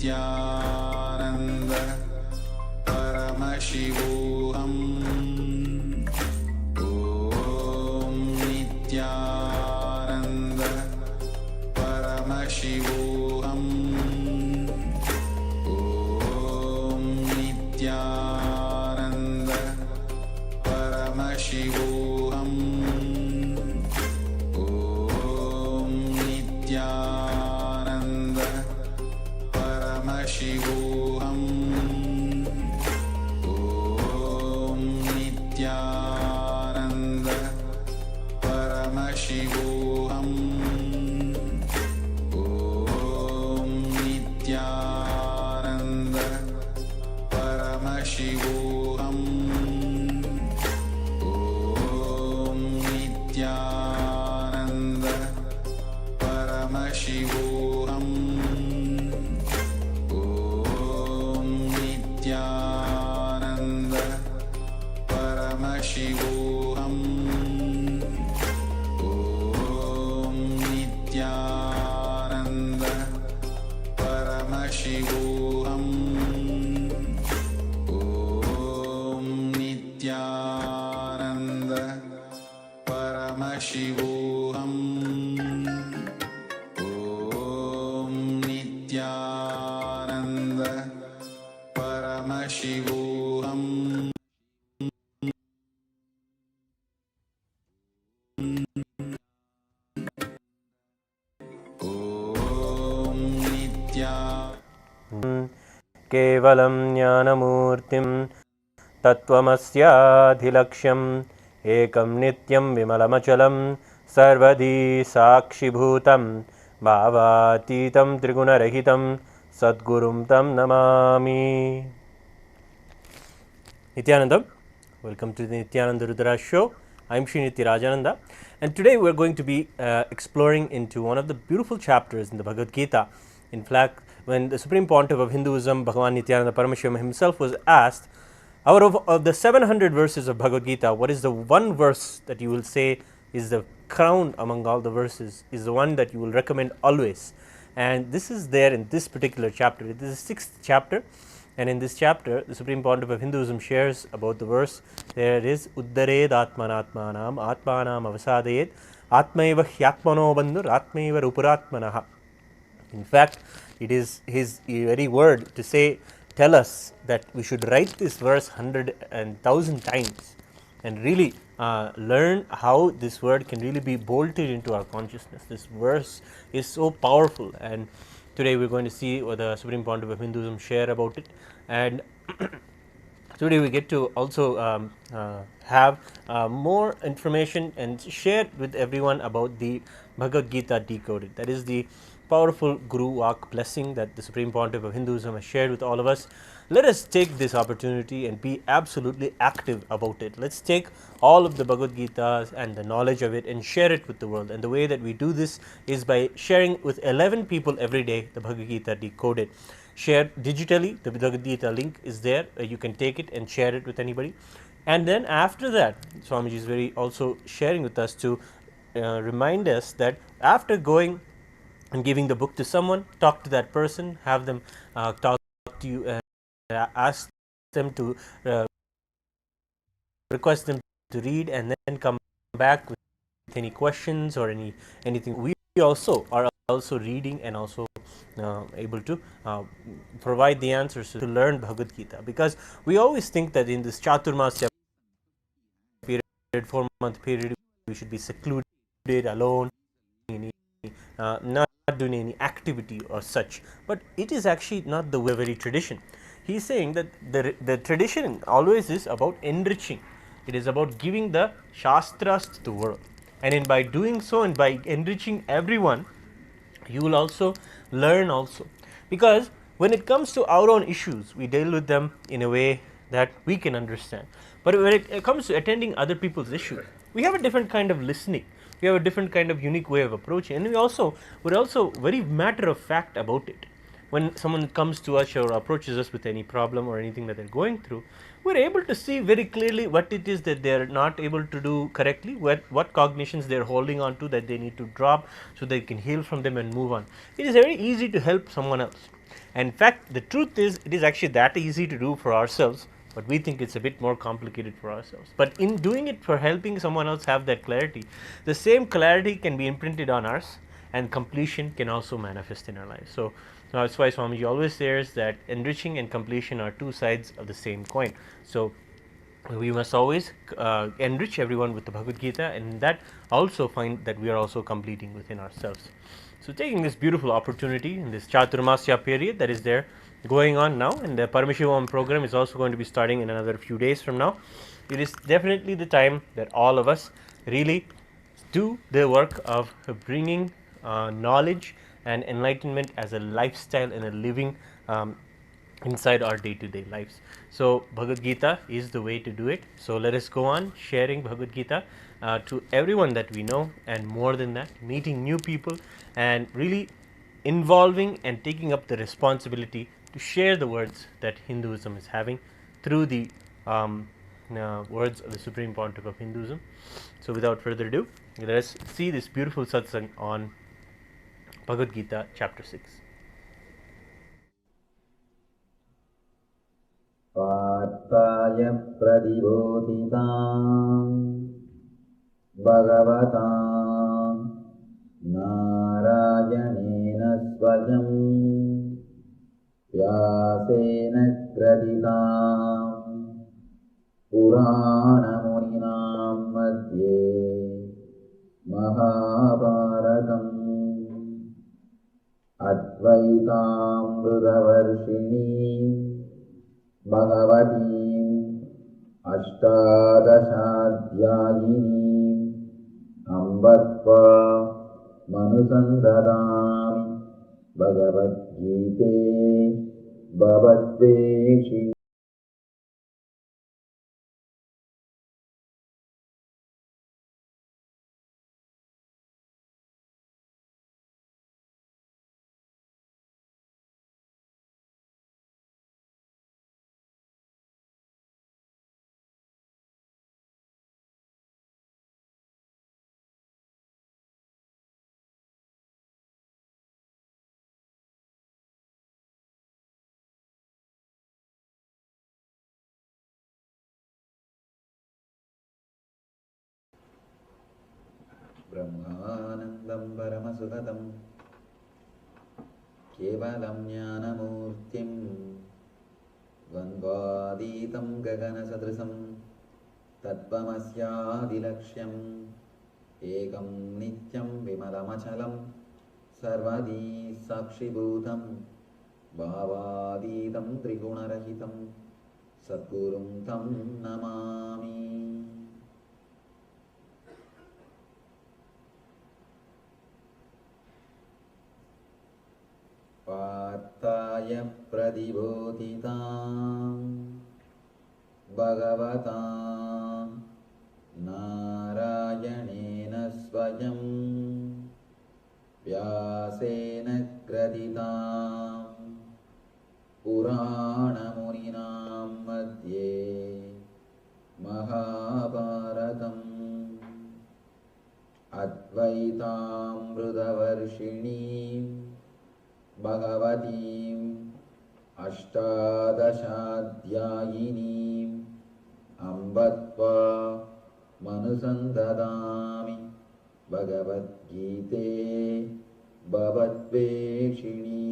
Nithyananda Paramashivam. Om Nithyananda Paramashivam. Om Nithyananda Paramashivam. Om Nithyananda Paramashivam. Om Nithyananda Paramashivam. Om Nithyananda Paramashivam. Om Nithyananda Paramashivam. Om Nithyananda Paramashivam. Om Nithyananda Paramashivam. Om Nithyananda Paramashivam. Om Nithyananda Paramashivam. Om Nithyananda केवलं ज्ञानमूर्तिं तत्त्वमस्याधिलक्ष्यम् एकं नित्यं विमलमचलं सर्वधी साक्षिभूतं भावातीतं त्रिगुणरहितं सद्गुरुं तं Namami. Nithyanandam, welcome to the Nithyananda Rudra show. I'm Sri Nithyananda, and today we're going to be exploring into one of the beautiful chapters in the Bhagavad Gita. In fact, when the Supreme Pontiff of Hinduism, Bhagavan Nithyananda Paramashivam himself was asked, out of the 700 verses of Bhagavad Gita, what is the one verse that you will say is the crown among all the verses, is the one that you will recommend always? And this is there in this particular chapter. It is the 6th chapter, and in this chapter, the Supreme Pontiff of Hinduism shares about the verse. There it is, Uddared Atmanatmanam Atmanam Avasadayet Atmaiva Hyatmano Bandhur Atmaiva Rupuratmanaha. In fact, it is his very word to say, tell us that we should write this verse 100 and 1,000 times and really learn how this word can really be bolted into our consciousness. This verse is so powerful, and today we're going to see what the Supreme Pontiff of Hinduism share about it. And today we get to also have more information and share with everyone about the Bhagavad Gita decoded. That is the powerful Guru Vak blessing that the Supreme Pontiff of Hinduism has shared with all of us. Let us take this opportunity and be absolutely active about it. Let's take all of the Bhagavad Gita and the knowledge of it and share it with the world. And the way that we do this is by sharing with 11 people every day the Bhagavad Gita decoded. Share digitally, the Bhagavad Gita link is there. You can take it and share it with anybody. And then after that, Swamiji is very also sharing with us to remind us that after going and giving the book to someone, talk to that person, have them talk to you and ask them to request them to read, and then come back with any questions or anything. We also are also reading and also able to provide the answers to learn Bhagavad Gita, because we always think that in this Chaturmasya period, 4-month period, we should be secluded, alone, not doing any activity or such. But it is actually not the very tradition. He is saying that the tradition always is about enriching. It is about giving the Shastras to the world. And by doing so and by enriching everyone, you will also learn also. Because when it comes to our own issues, we deal with them in a way that we can understand. But when it comes to attending other people's issues, we have a different kind of listening. We have a different kind of unique way of approaching, and we're also very matter of fact about it. When someone comes to us or approaches us with any problem or anything that they're going through, we're able to see very clearly what it is that they're not able to do correctly, what cognitions they're holding on to that they need to drop so they can heal from them and move on. It is very easy to help someone else. And in fact, the truth is, it is actually that easy to do for ourselves, but we think it's a bit more complicated for ourselves. But in doing it for helping someone else have that clarity, the same clarity can be imprinted on us, and completion can also manifest in our lives. So that's why Swamiji always says that enriching and completion are two sides of the same coin. So we must always enrich everyone with the Bhagavad Gita, and that also find that we are also completing within ourselves. So taking this beautiful opportunity in this Chaturmasya period that is there going on now, and the Paramashivam program is also going to be starting in another few days from now, it is definitely the time that all of us really do the work of bringing knowledge and enlightenment as a lifestyle and a living inside our day-to-day lives. So Bhagavad Gita is the way to do it. So let us go on sharing Bhagavad Gita to everyone that we know, and more than that, meeting new people and really involving and taking up the responsibility to share the words that Hinduism is having through the words of the Supreme Pontiff of Hinduism. So without further ado, let us see this beautiful satsang on Bhagavad Gita chapter 6. पार्थाय प्रतिबोधिताम् भगवता नारायणेन स्वयं व्यासेन ग्रथिताम् पुराणमुनिनां मध्ये महाभारतम् अद्वैतामृतवर्षिणीम् भगवतीम् अष्टादशाध्यायिनीम् अम्बत्वा मनुसन्ददामि भगवद्गीते भवद्वेषिणि। ब्रह्मानन्दं परमसुखदं केवलं ज्ञानमूर्तिं द्वन्द्वातीतं गगनसदृशं तत्त्वमस्यादिलक्ष्यम् एकं नित्यं विमलमचलं सर्वदी साक्षिभूतं भावातीतं त्रिगुणरहितं सद्गुरुं तं नमामि। पार्थाय प्रतिबोधिताम् भगवता नारायणेन स्वयं व्यासेन ग्रथिताम् पुराणमुनिनां मध्ये महाभारतम् अद्वैतामृतवर्षिणीम् भगवतीम् अष्टादशाध्यायिनीम् अम्बत्वा मनुसन्ददामि भगवद्गीते भवद्वेषिणि।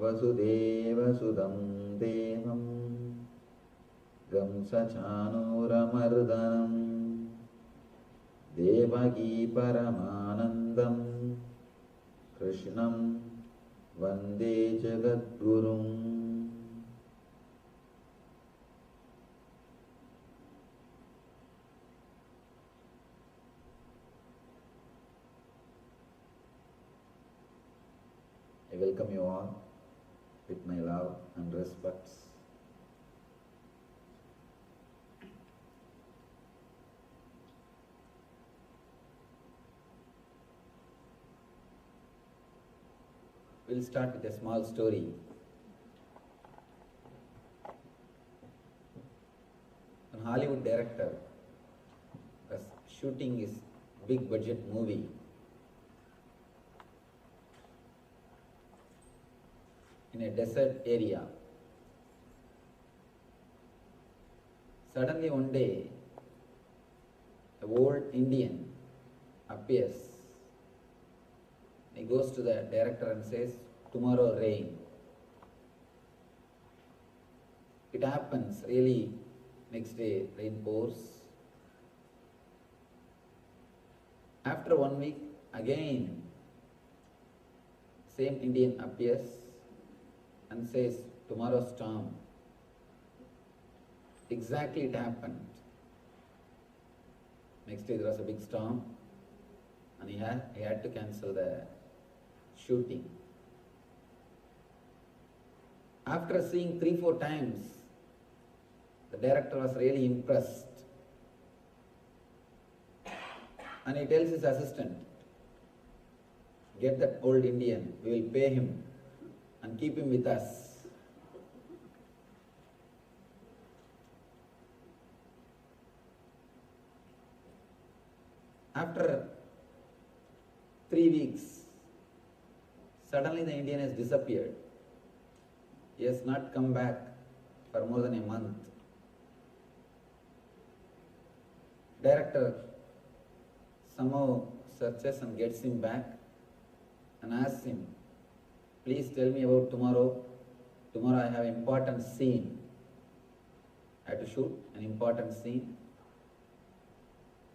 वसुदेवसुतं देवं कंसचाणूरमर्दनं देवकी परमानन्दं कृष्णं वन्दे जगद्गुरुम्। I welcome you all with my love and respects. We'll start with a small story. An Hollywood director was shooting his big budget movie. In a desert area. Suddenly one day, an old Indian appears. He goes to the director and says, "Tomorrow rain." It happens, really, next day rain pours. After 1 week, again, same Indian appears and says, "Tomorrow storm." Exactly it happened. Next day there was a big storm and he had to cancel the shooting. After seeing 3-4 times, the director was really impressed. And he tells his assistant, "Get that old Indian, we will pay him and keep him with us." After 3 weeks, suddenly the Indian has disappeared. He has not come back for more than a month. Director somehow searches and gets him back and asks him, "Please tell me about tomorrow. Tomorrow I have an important scene. I have to shoot an important scene.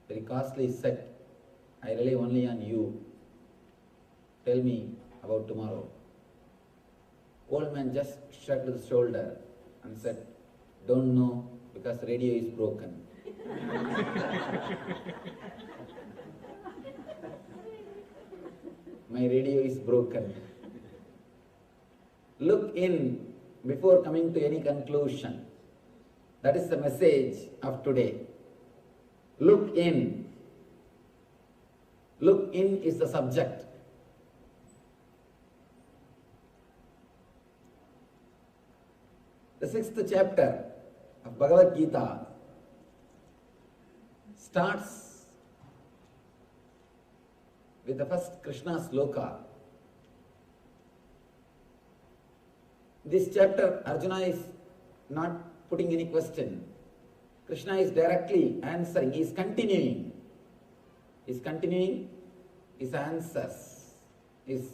Very costly set. I rely only on you. Tell me about tomorrow." Old man just shrugged his shoulder and said, "Don't know because radio is broken." My radio is broken. Look in before coming to any conclusion. That is the message of today. Look in. Look in is the subject. The 6th chapter of Bhagavad Gita starts with the first Krishna sloka. This chapter, Arjuna is not putting any question. Krishna is directly answering. He is continuing. He is continuing his answers. His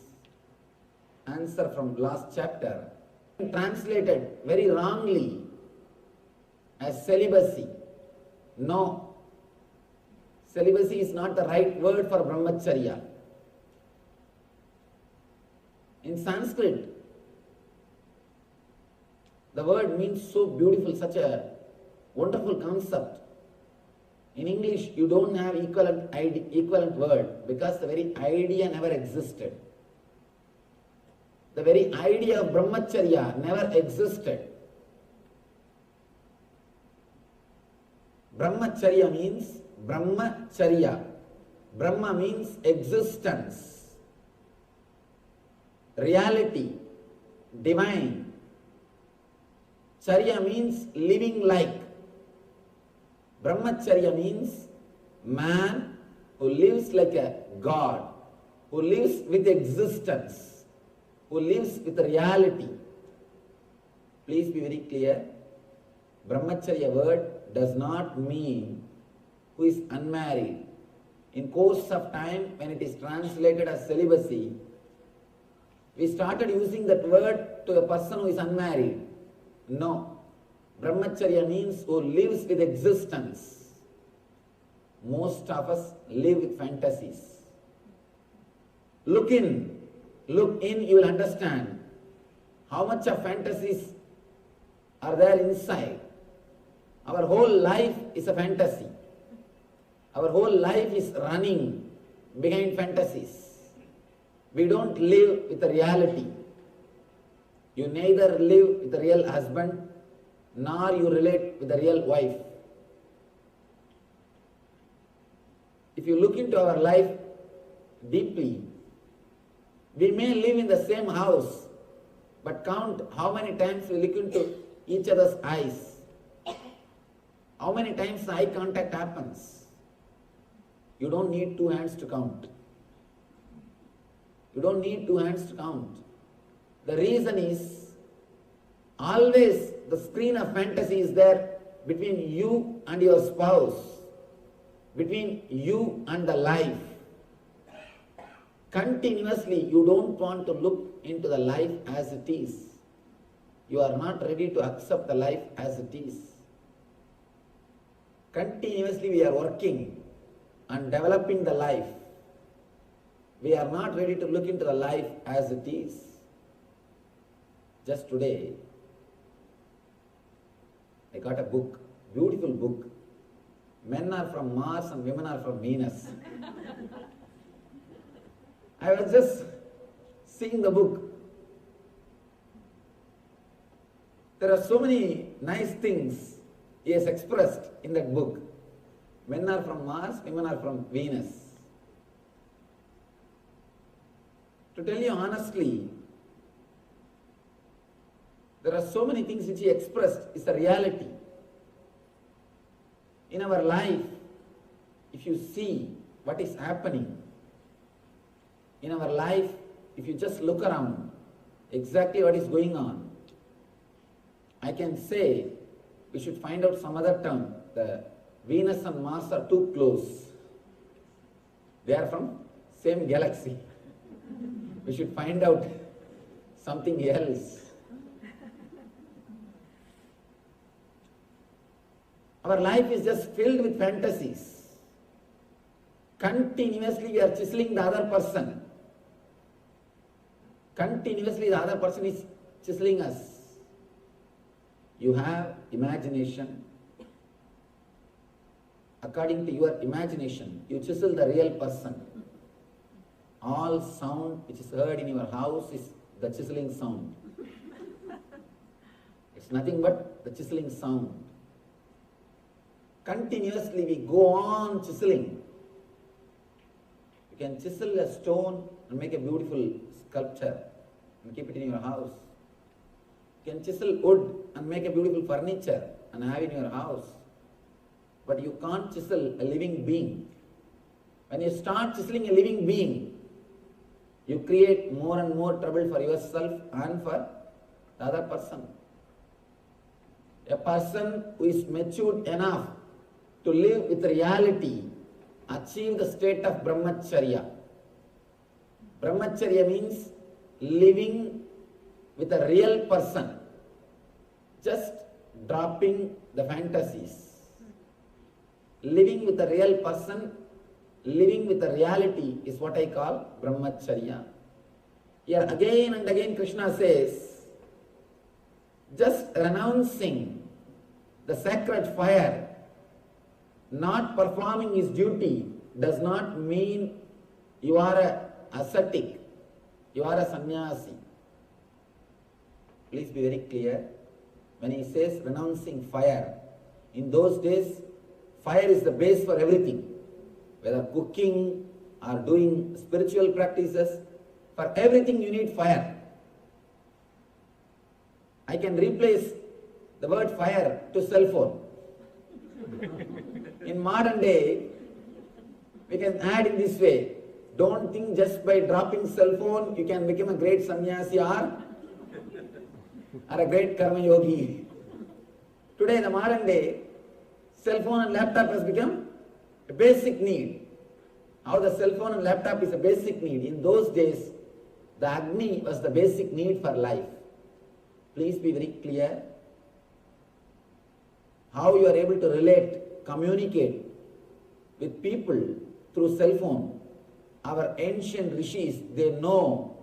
answer from last chapter, translated very wrongly as celibacy. No. Celibacy is not the right word for brahmacharya. In Sanskrit, the word means so beautiful, such a wonderful concept. In English, you don't have equivalent word because the very idea never existed. The very idea of brahmacharya never existed. Brahmacharya means brahmacharya. Brahma means existence, reality, divine. Charya means living like. Brahmacharya means man who lives like a god, who lives with existence, who lives with reality. Please be very clear. Brahmacharya word does not mean who is unmarried. In course of time, when it is translated as celibacy, we started using that word to a person who is unmarried. No. Brahmacharya means who lives with existence. Most of us live with fantasies. Look in, you will understand how much of fantasies are there inside. Our whole life is a fantasy. Our whole life is running behind fantasies. We don't live with the reality. You neither live with the real husband, nor you relate with the real wife. If you look into our life deeply, we may live in the same house, but count how many times we look into each other's eyes. How many times eye contact happens? You don't need two hands to count. You don't need two hands to count. The reason is, always the screen of fantasy is there between you and your spouse, between you and the life. Continuously, you don't want to look into the life as it is. You are not ready to accept the life as it is. Continuously, we are working on developing the life. We are not ready to look into the life as it is. Just today, I got a book, beautiful book. Men are from Mars and women are from Venus. I was just seeing the book. There are so many nice things he has expressed in that book. Men are from Mars, women are from Venus. To tell you honestly, there are so many things which he expressed is a reality. In our life, if you see what is happening, in our life, if you just look around, exactly what is going on, I can say we should find out some other term. The Venus and Mars are too close. They are from same galaxy. We should find out something else. Our life is just filled with fantasies. Continuously we are chiseling the other person. Continuously the other person is chiseling us. You have imagination. According to your imagination, you chisel the real person. All sound which is heard in your house is the chiseling sound. It's nothing but the chiseling sound. Continuously we go on chiseling. You can chisel a stone and make a beautiful sculpture and keep it in your house. You can chisel wood and make a beautiful furniture and have it in your house. But you can't chisel a living being. When you start chiseling a living being, you create more and more trouble for yourself and for the other person. A person who is matured enough to live with reality, achieve the state of brahmacharya. Brahmacharya means living with a real person, just dropping the fantasies. Living with a real person, living with a reality is what I call brahmacharya. Here again and again Krishna says, just renouncing the sacred fire, not performing his duty, does not mean you are an ascetic, you are a sannyasi. Please be very clear. When he says renouncing fire, in those days, fire is the base for everything. Whether cooking or doing spiritual practices, for everything you need fire. I can replace the word fire to cell phone. In modern day, we can add in this way. Don't think just by dropping cell phone you can become a great sannyasi or a great karma yogi. Today in the modern day, cell phone and laptop has become a basic need. How the cell phone and laptop is a basic need. In those days, the Agni was the basic need for life. Please be very clear. How you are able to relate, communicate with people through cell phone. Our ancient rishis, they know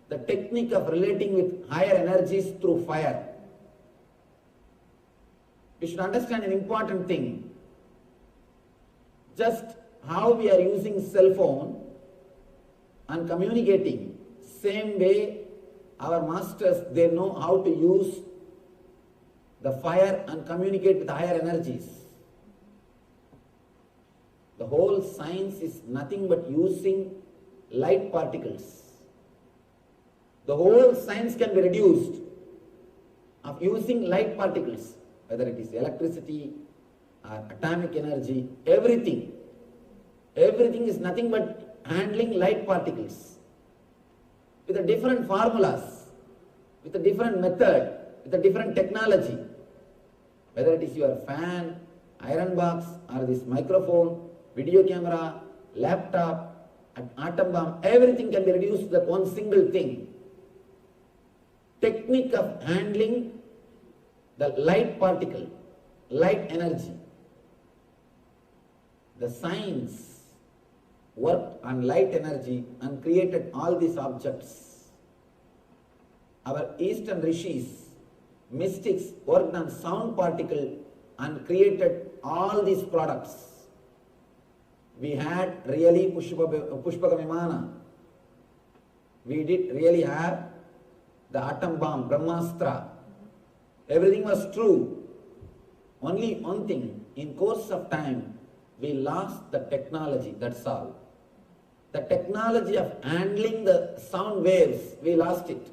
the technique of relating with higher energies through fire. We should understand an important thing. Just how we are using cell phone and communicating, same way our masters, they know how to use the fire and communicate with higher energies. The whole science is nothing but using light particles. The whole science can be reduced of using light particles, whether it is electricity or atomic energy, everything. Everything is nothing but handling light particles with a different formulas, with a different method, with a different technology. Whether it is your fan, iron box, or this microphone, video camera, laptop, an atom bomb, everything can be reduced to that one single thing. Technique of handling the light particle, light energy. The science worked on light energy and created all these objects. Our Eastern rishis, mystics, worked on sound particle and created all these products. We had really Pushpaka Vimana. We did really have the atom bomb, Brahmastra. Everything was true. Only one thing, in course of time, we lost the technology, that's all. The technology of handling the sound waves, we lost it.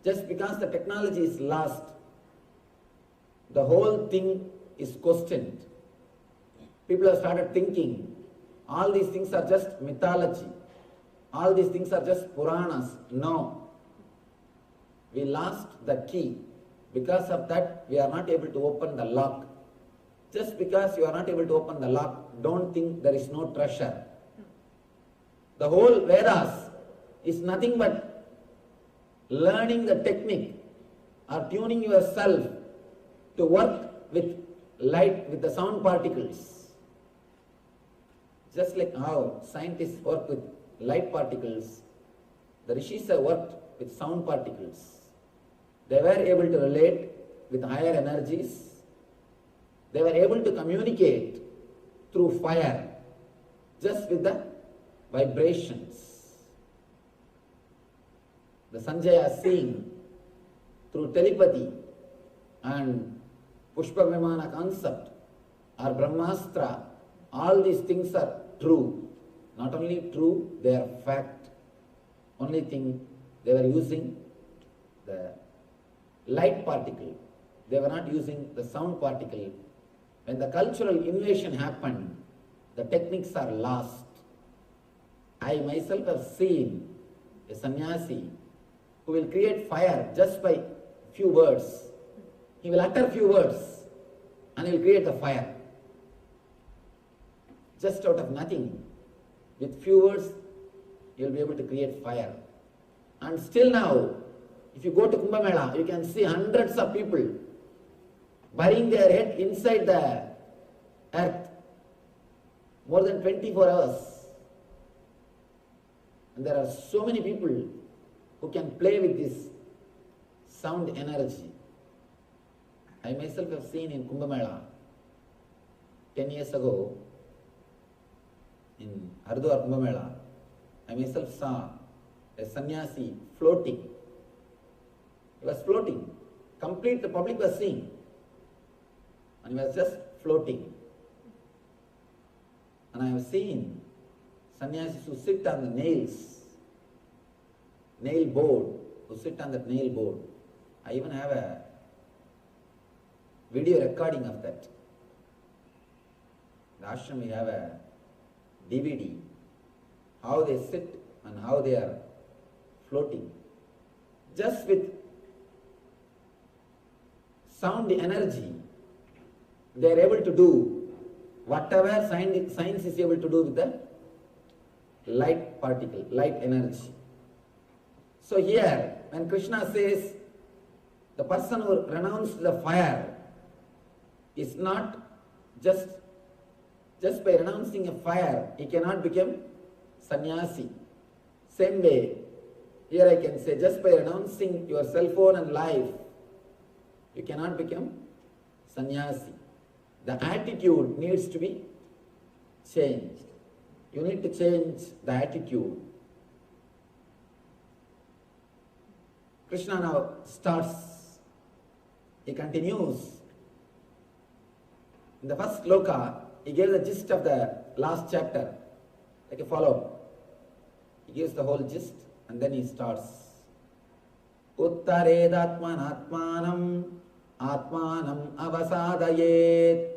Just because the technology is lost, the whole thing is questioned. People have started thinking, all these things are just mythology. All these things are just Puranas. No. We lost the key. Because of that, we are not able to open the lock. Just because you are not able to open the lock, don't think there is no treasure. The whole Vedas is nothing but learning the technique or tuning yourself to work with light, with the sound particles. Just like how scientists work with light particles, the rishis have worked with sound particles. They were able to relate with higher energies. They were able to communicate through fire, just with the vibrations. The Sanjaya seeing through telepathy and Pushpa Vimana concept or Brahmastra, all these things are true. Not only true, they are fact. Only thing, they were using the light particle. They were not using the sound particle. When the cultural invasion happened, the techniques are lost. I myself have seen a sannyasi who will create fire just by few words. He will utter few words and he will create the fire. Just out of nothing. With few words, you will be able to create fire. And still now, if you go to Kumbh Mela, you can see hundreds of people burying their head inside the earth. More than 24 hours. And there are so many people who can play with this sound energy. I myself have seen in Kumbh Mela 10 years ago, in Haridwar Kumbh Mela, I myself saw a sannyasi floating. He was floating. Complete, the public was seeing. And he was just floating. And I have seen sannyasis who sit on the nail board, who sit on that nail board. I even have a video recording of that. In the ashram we have a DVD, how they sit and how they are floating. Just with sound energy, they are able to do whatever science is able to do with the light particle, light energy. So here, when Krishna says the person who renounced the fire is not just by renouncing a fire, he cannot become sannyasi. Same way, here I can say just by renouncing your cell phone and life, you cannot become sannyasi. The attitude needs to be changed. You need to change the attitude. Krishna now starts, he continues. In the first sloka, he gave the gist of the last chapter, like a follow-up. He gives the whole gist and then he starts. Uttaredatman atmanam atmanam avasadayet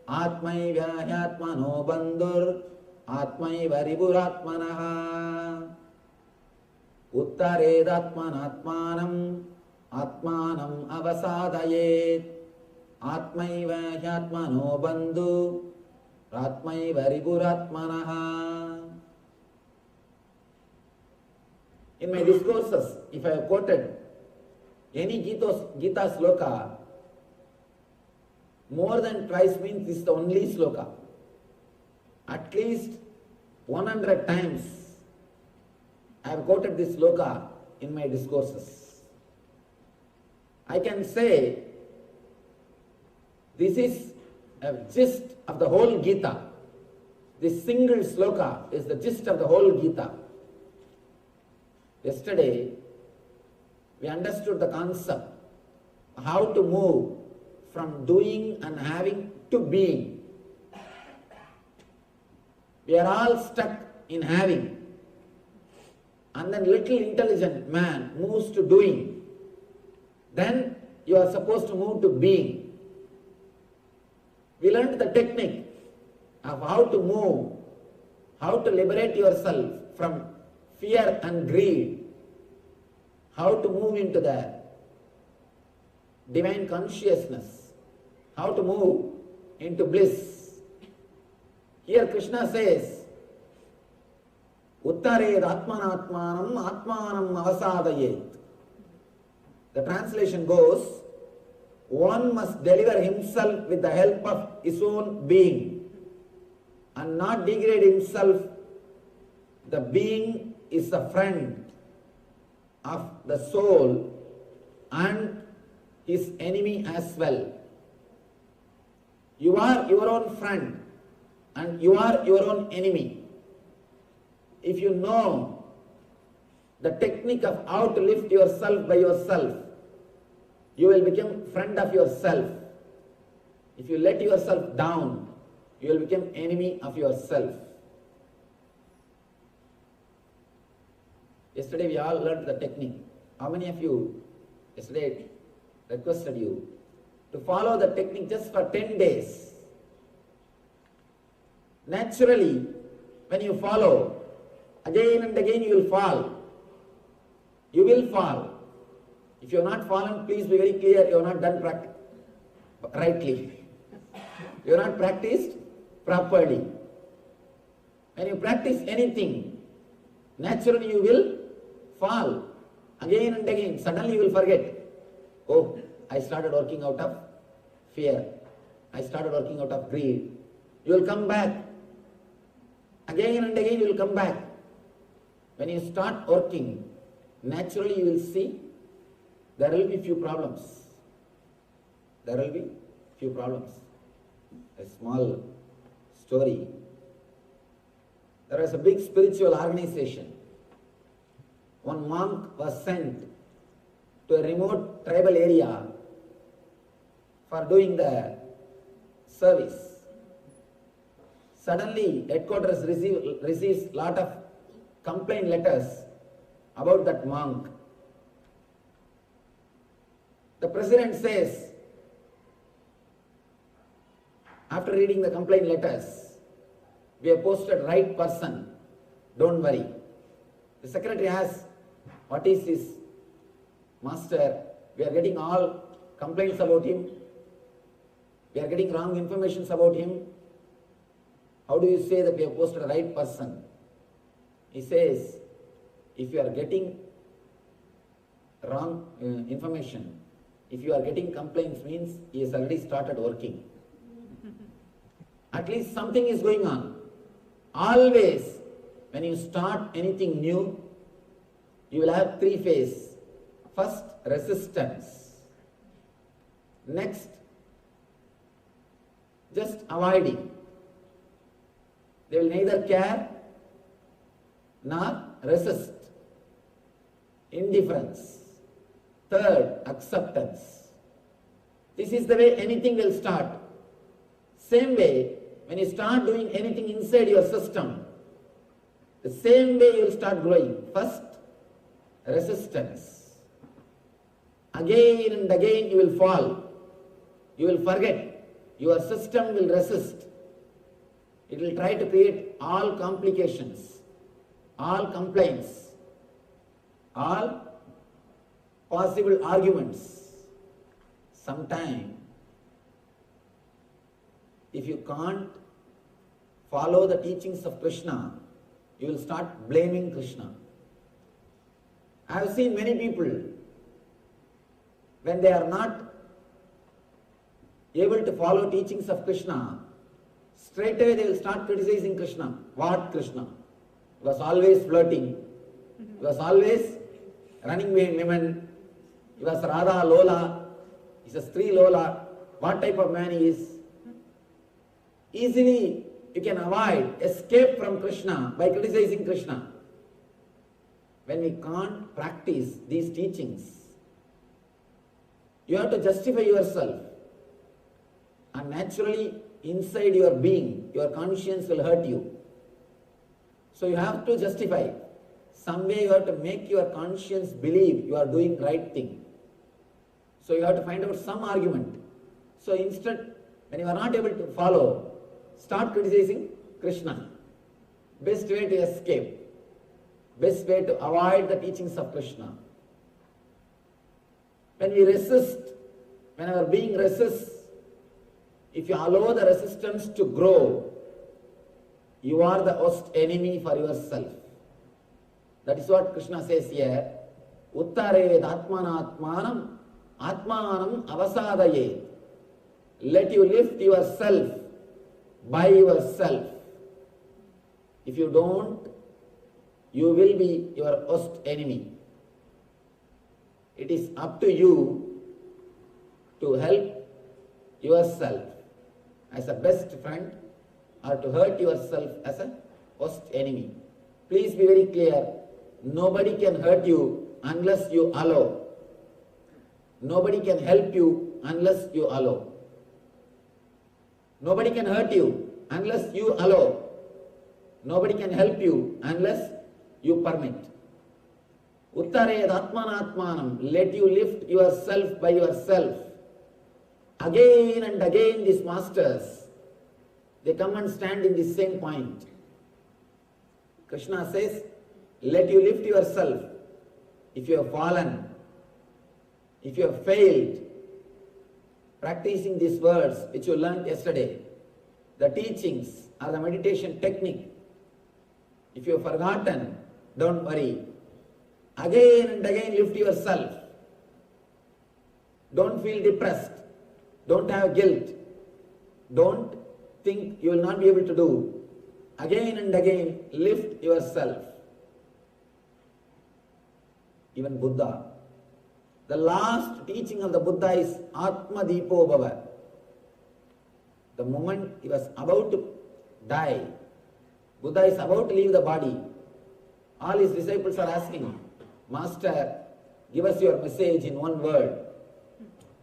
Atmaiva Hyatmano Bandhur Atmaiva Riburatmanaha Uttaredatmanatmanam Atmanam Avasadayet Atmaiva Hyatmano Bandhu Atmaiva Riburatmanaha. In my discourses, if I have quoted any Gita sloka more than twice, means this is the only sloka. At least 100 times I have quoted this sloka in my discourses. I can say this is a gist of the whole Gita. This single sloka is the gist of the whole Gita. Yesterday, we understood the concept, how to move from doing and having to being. We are all stuck in having, and then little intelligent man moves to doing. Then you are supposed to move to being. We learned the technique of how to move, how to liberate yourself from fear and greed, how to move into the divine consciousness, how to move into bliss. Here Krishna says, Uttared Atmanatmanam Atmanam Avasadayet. The translation goes, one must deliver himself with the help of his own being and not degrade himself. The being is a friend of the soul and his enemy as well. You are your own friend and you are your own enemy. If you know the technique of how to lift yourself by yourself, you will become friend of yourself. If you let yourself down, you will become enemy of yourself. Yesterday we all learned the technique. How many of you yesterday requested you to follow the technique just for 10 days? Naturally, when you follow, again and again you will fall. You will fall. If you have not fallen, please be very clear, you have not done rightly. You have not practiced properly. When you practice anything, naturally you will fall. Again and again, suddenly you will forget. Oh, I started working out of fear. I started working out of greed. You will come back. Again and again you will come back. When you start working, naturally you will see there will be few problems. There will be few problems. A small story. There was a big spiritual organization. One monk was sent to a remote tribal area for doing the service. Suddenly, headquarters receives lot of complaint letters about that monk. The president says, after reading the complaint letters, we have posted right person, don't worry. The secretary asks, what is this master? We are getting all complaints about him. We are getting wrong information about him. How do you say that we have posted a right person? He says, if you are getting wrong information, if you are getting complaints, means he has already started working. At least something is going on. Always, when you start anything new, you will have three phases. First, resistance. Next, just avoiding. They will neither care nor resist. Indifference. Third, acceptance. This is the way anything will start. Same way, when you start doing anything inside your system, the same way you will start growing. First, resistance. Again and again you will fall. You will forget. your system will resist. It will try to create all complications, all complaints, all possible arguments. Sometime, if you can't follow the teachings of Krishna, you will start blaming Krishna. I have seen many people, when they are not able to follow teachings of Krishna, straight away they will start criticizing Krishna. What Krishna? He was always flirting. He was always running behind women. He was Radha Lola. He's a Sri Lola. What type of man he is? Easily you can avoid, escape from Krishna by criticizing Krishna. When we can't practice these teachings, you have to justify yourself. And naturally, inside your being, your conscience will hurt you. So you have to justify. Some way you have to make your conscience believe you are doing right thing. So you have to find out some argument. So instead, when you are not able to follow, start criticizing Krishna. Best way to escape. Best way to avoid the teachings of Krishna. When we resist, when our being resists, if you allow the resistance to grow, you are the worst enemy for yourself. That is what Krishna says here. Uttared atmanatmanam atmanam avasadaye. Let you lift yourself by yourself. If you don't, you will be your worst enemy. It is up to you to help yourself as a best friend or to hurt yourself as a worst enemy. Please be very clear. Nobody can hurt you unless you allow. Nobody can help you unless you allow. Nobody can hurt you unless you allow. Nobody can help you unless you permit. Uttared atmanatmanam. Let you lift yourself by yourself. Again and again these masters, they come and stand in the same point. Krishna says, let you lift yourself. If you have fallen, if you have failed, practicing these words which you learned yesterday, the teachings or the meditation technique, if you have forgotten, don't worry. Again and again lift yourself. Don't feel depressed. Don't have guilt. Don't think you will not be able to do. Again and again lift yourself. Even Buddha, the last teaching of the Buddha is Atma Deepo Bhava. The moment he was about to die, Buddha is about to leave the body. All his disciples are asking, Master, give us your message in one word.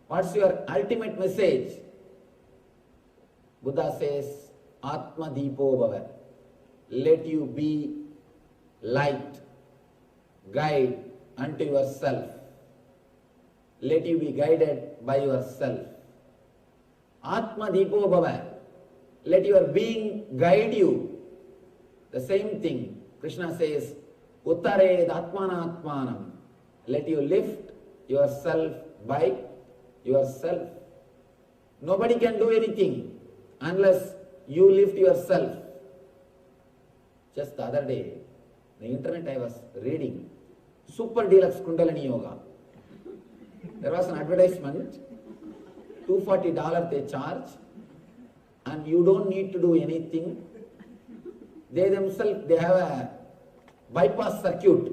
What's your ultimate message? Buddha says, Atma Deepo Bhava. Let you be light, guide unto yourself. Let you be guided by yourself. Atma Deepo Bhava. Let your being guide you. The same thing, Krishna says, Uttared atmanatmanam. Let you lift yourself by yourself. Nobody can do anything unless you lift yourself. Just the other day, the internet I was reading, Super Deluxe Kundalini Yoga. There was an advertisement, $240 they charge, and you don't need to do anything. They themselves, they have a bypass circuit.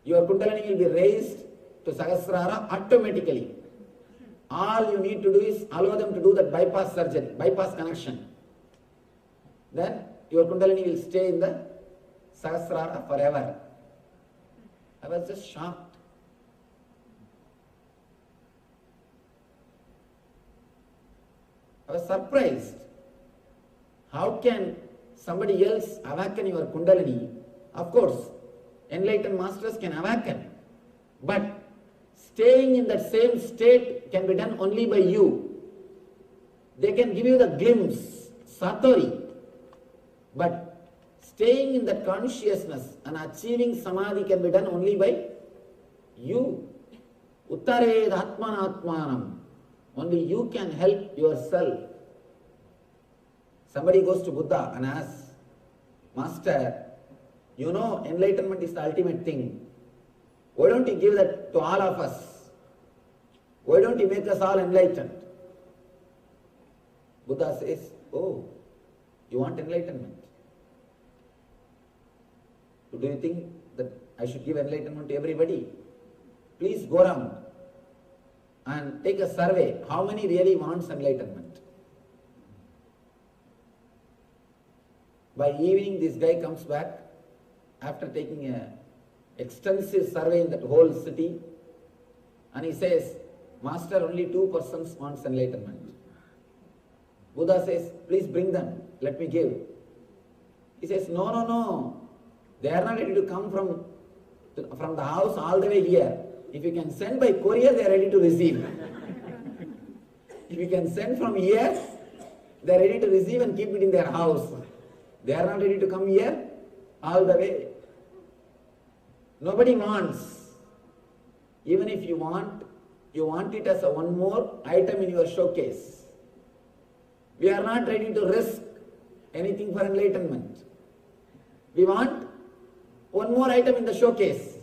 Your Kundalini will be raised to Sahasrara automatically. All you need to do is allow them to do that bypass surgery, bypass connection. Then your Kundalini will stay in the Sahasrara forever. I was just shocked. I was surprised. How can somebody else awaken your Kundalini? Of course, enlightened masters can awaken. But staying in that same state can be done only by you. They can give you the glimpse, satori, but staying in that consciousness and achieving samadhi can be done only by you. Uttared atmanatmanam. Only you can help yourself. Somebody goes to Buddha and asks, Master, you know enlightenment is the ultimate thing. Why don't you give that to all of us? Why don't you make us all enlightened? Buddha says, oh, you want enlightenment? Do you think that I should give enlightenment to everybody? Please go around and take a survey. How many really wants enlightenment? By evening, this guy comes back after taking an extensive survey in that whole city, and he says, Master, only 2 persons wants enlightenment. Buddha says, please bring them, let me give. He says, no, they are not ready to come from the house all the way here. If you can send by courier, they are ready to receive. If you can send from here, they are ready to receive and keep it in their house. They are not ready to come here all the way. Nobody wants. Even if you want it as a one more item in your showcase. We are not ready to risk anything for enlightenment. We want one more item in the showcase.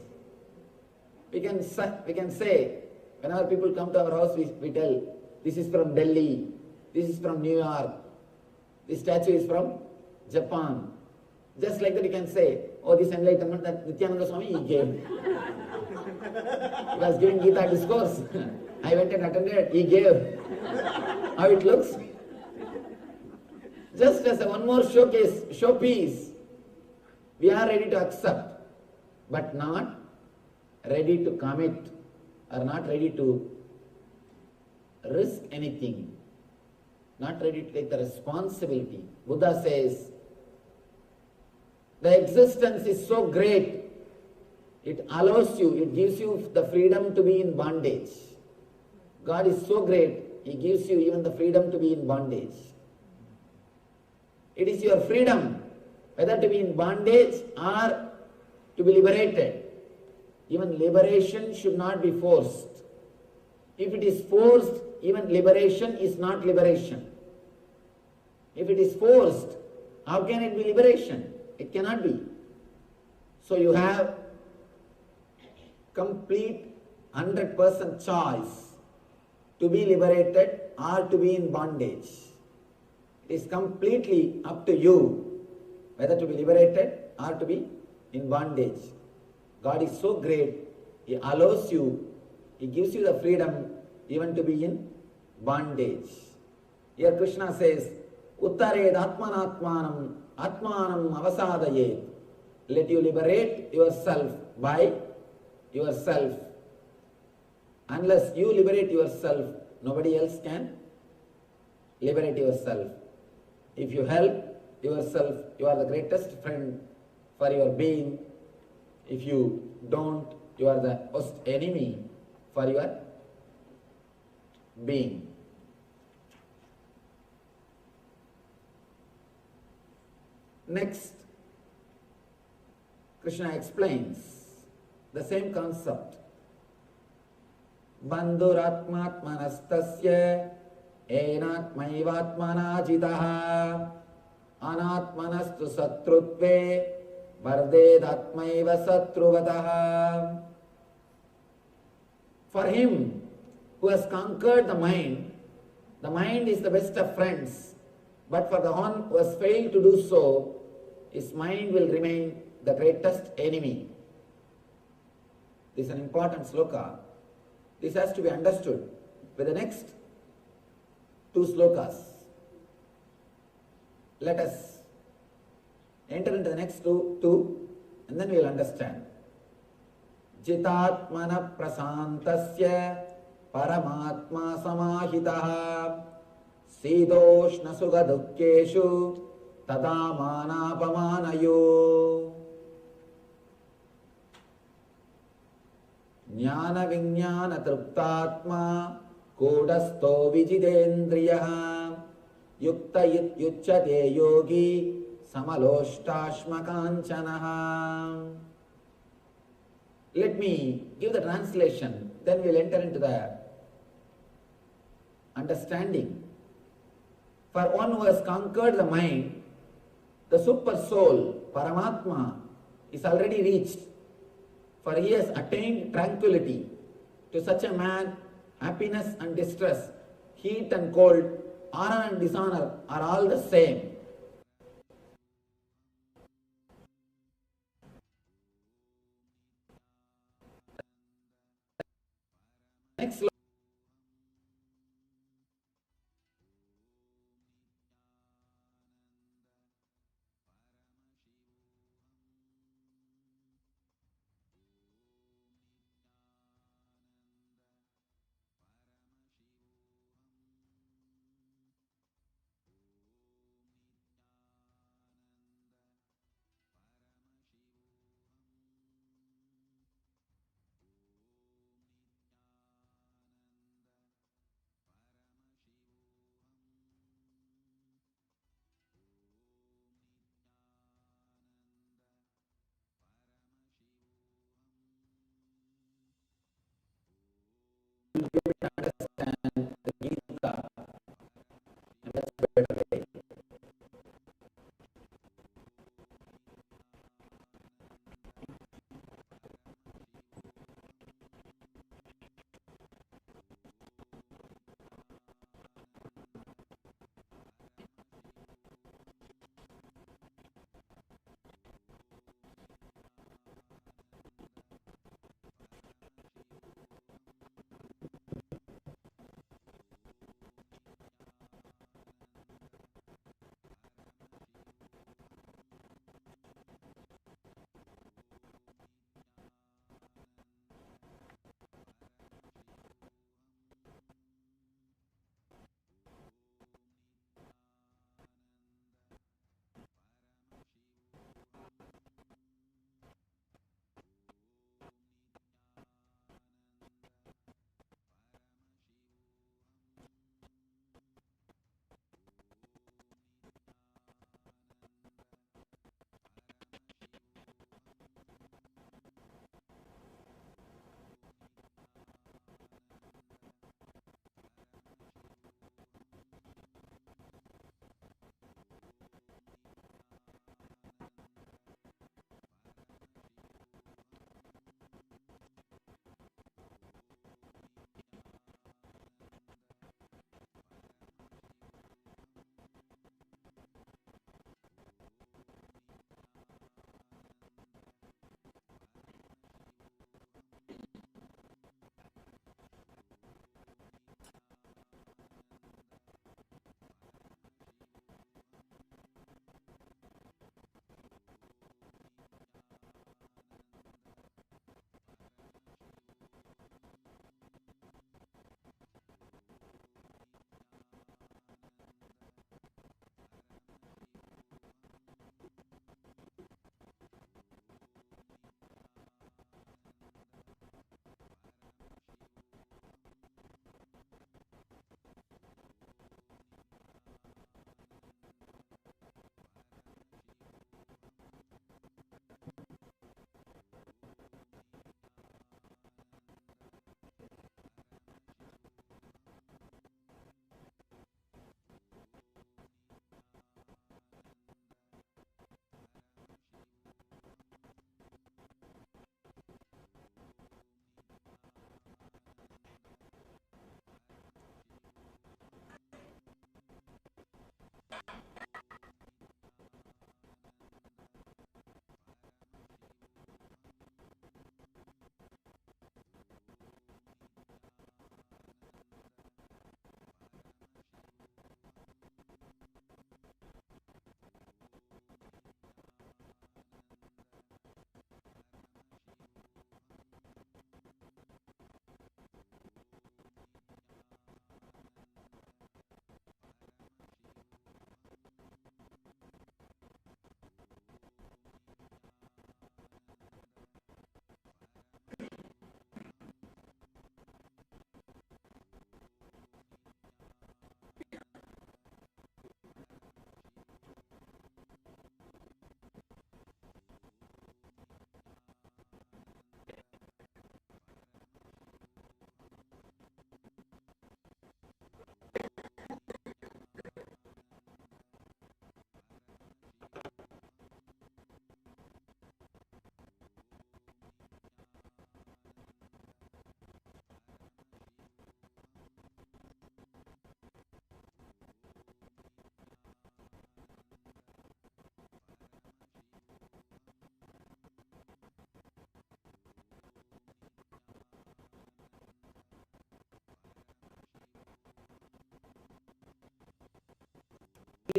We can say, whenever people come to our house, we tell, this is from Delhi, this is from New York, this statue is from Japan. Just like that you can say, oh, this enlightenment that Nithyananda Swami he gave. He was giving Gita discourse. I went and attended, he gave. How it looks? Just as a one more showpiece, we are ready to accept, but not ready to commit, or not ready to risk anything, not ready to take the responsibility. Buddha says, the existence is so great, it allows you, it gives you the freedom to be in bondage. God is so great, He gives you even the freedom to be in bondage. It is your freedom, whether to be in bondage or to be liberated. Even liberation should not be forced. If it is forced, even liberation is not liberation. If it is forced, how can it be liberation? It cannot be. So you have complete 100% choice to be liberated or to be in bondage. It is completely up to you whether to be liberated or to be in bondage. God is so great, He allows you, He gives you the freedom even to be in bondage. Here Krishna says, Uttared atmanatmanam atmanam avasadaye. Let you liberate yourself by yourself. Unless you liberate yourself, nobody else can liberate yourself. If you help yourself, you are the greatest friend for your being. If you don't, you are the worst enemy for your being. Next, Krishna explains the same concept. Bandhuratmatmanastasya enatmaivatmana jitaha anatmanastu satrutve vardedatmaiva satruvataha. For him who has conquered the mind is the best of friends. But for the one who has failed to do so, his mind will remain the greatest enemy. This is an important sloka. This has to be understood with the next 2 slokas. Let us enter into the next two and then we will understand. Jitatmana prasantasya paramatma samahitaha Sidoshna sugha dukkeshu tadamana pamanayo. Jnana vinyana truptatma kodasto vijidendriyaha Yukta yuchyate yogi samaloštashma kanchanaha. Let me give the translation, then we'll enter into the understanding. For one who has conquered the mind, the super soul, Paramatma, is already reached, for he has attained tranquility. To such a man, happiness and distress, heat and cold, honor and dishonor are all the same. Next slide.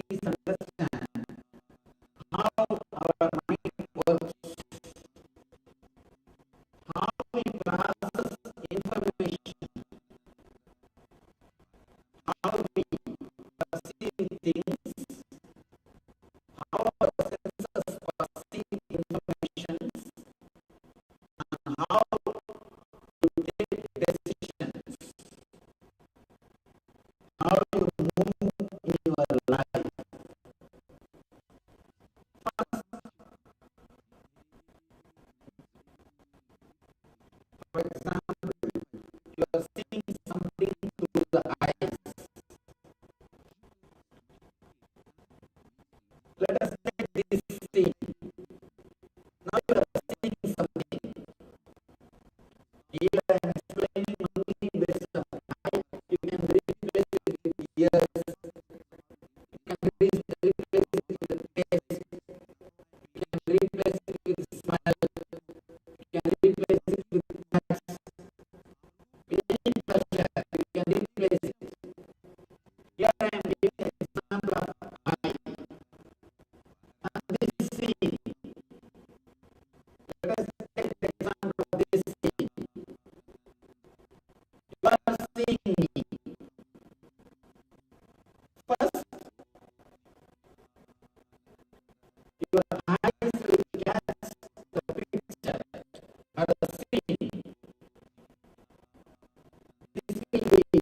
please understand how our mind works, how we process information, how we perceive things, how our senses perceive information, and how you take decisions, how you move in your life. For example, you are seeing something through the eyes. Let us take this scene. Now you are seeing something. Here I am explaining only based on eye. You can replace it with ears. You can replace it with taste. You can replace it with smell. You can replace it with touch. With any pleasure, you can replace it. Here I am giving an example of eye. And this scene. Let us take the example of this scene. You are seeing me. First, your eyes will catch the picture or the scene. This will be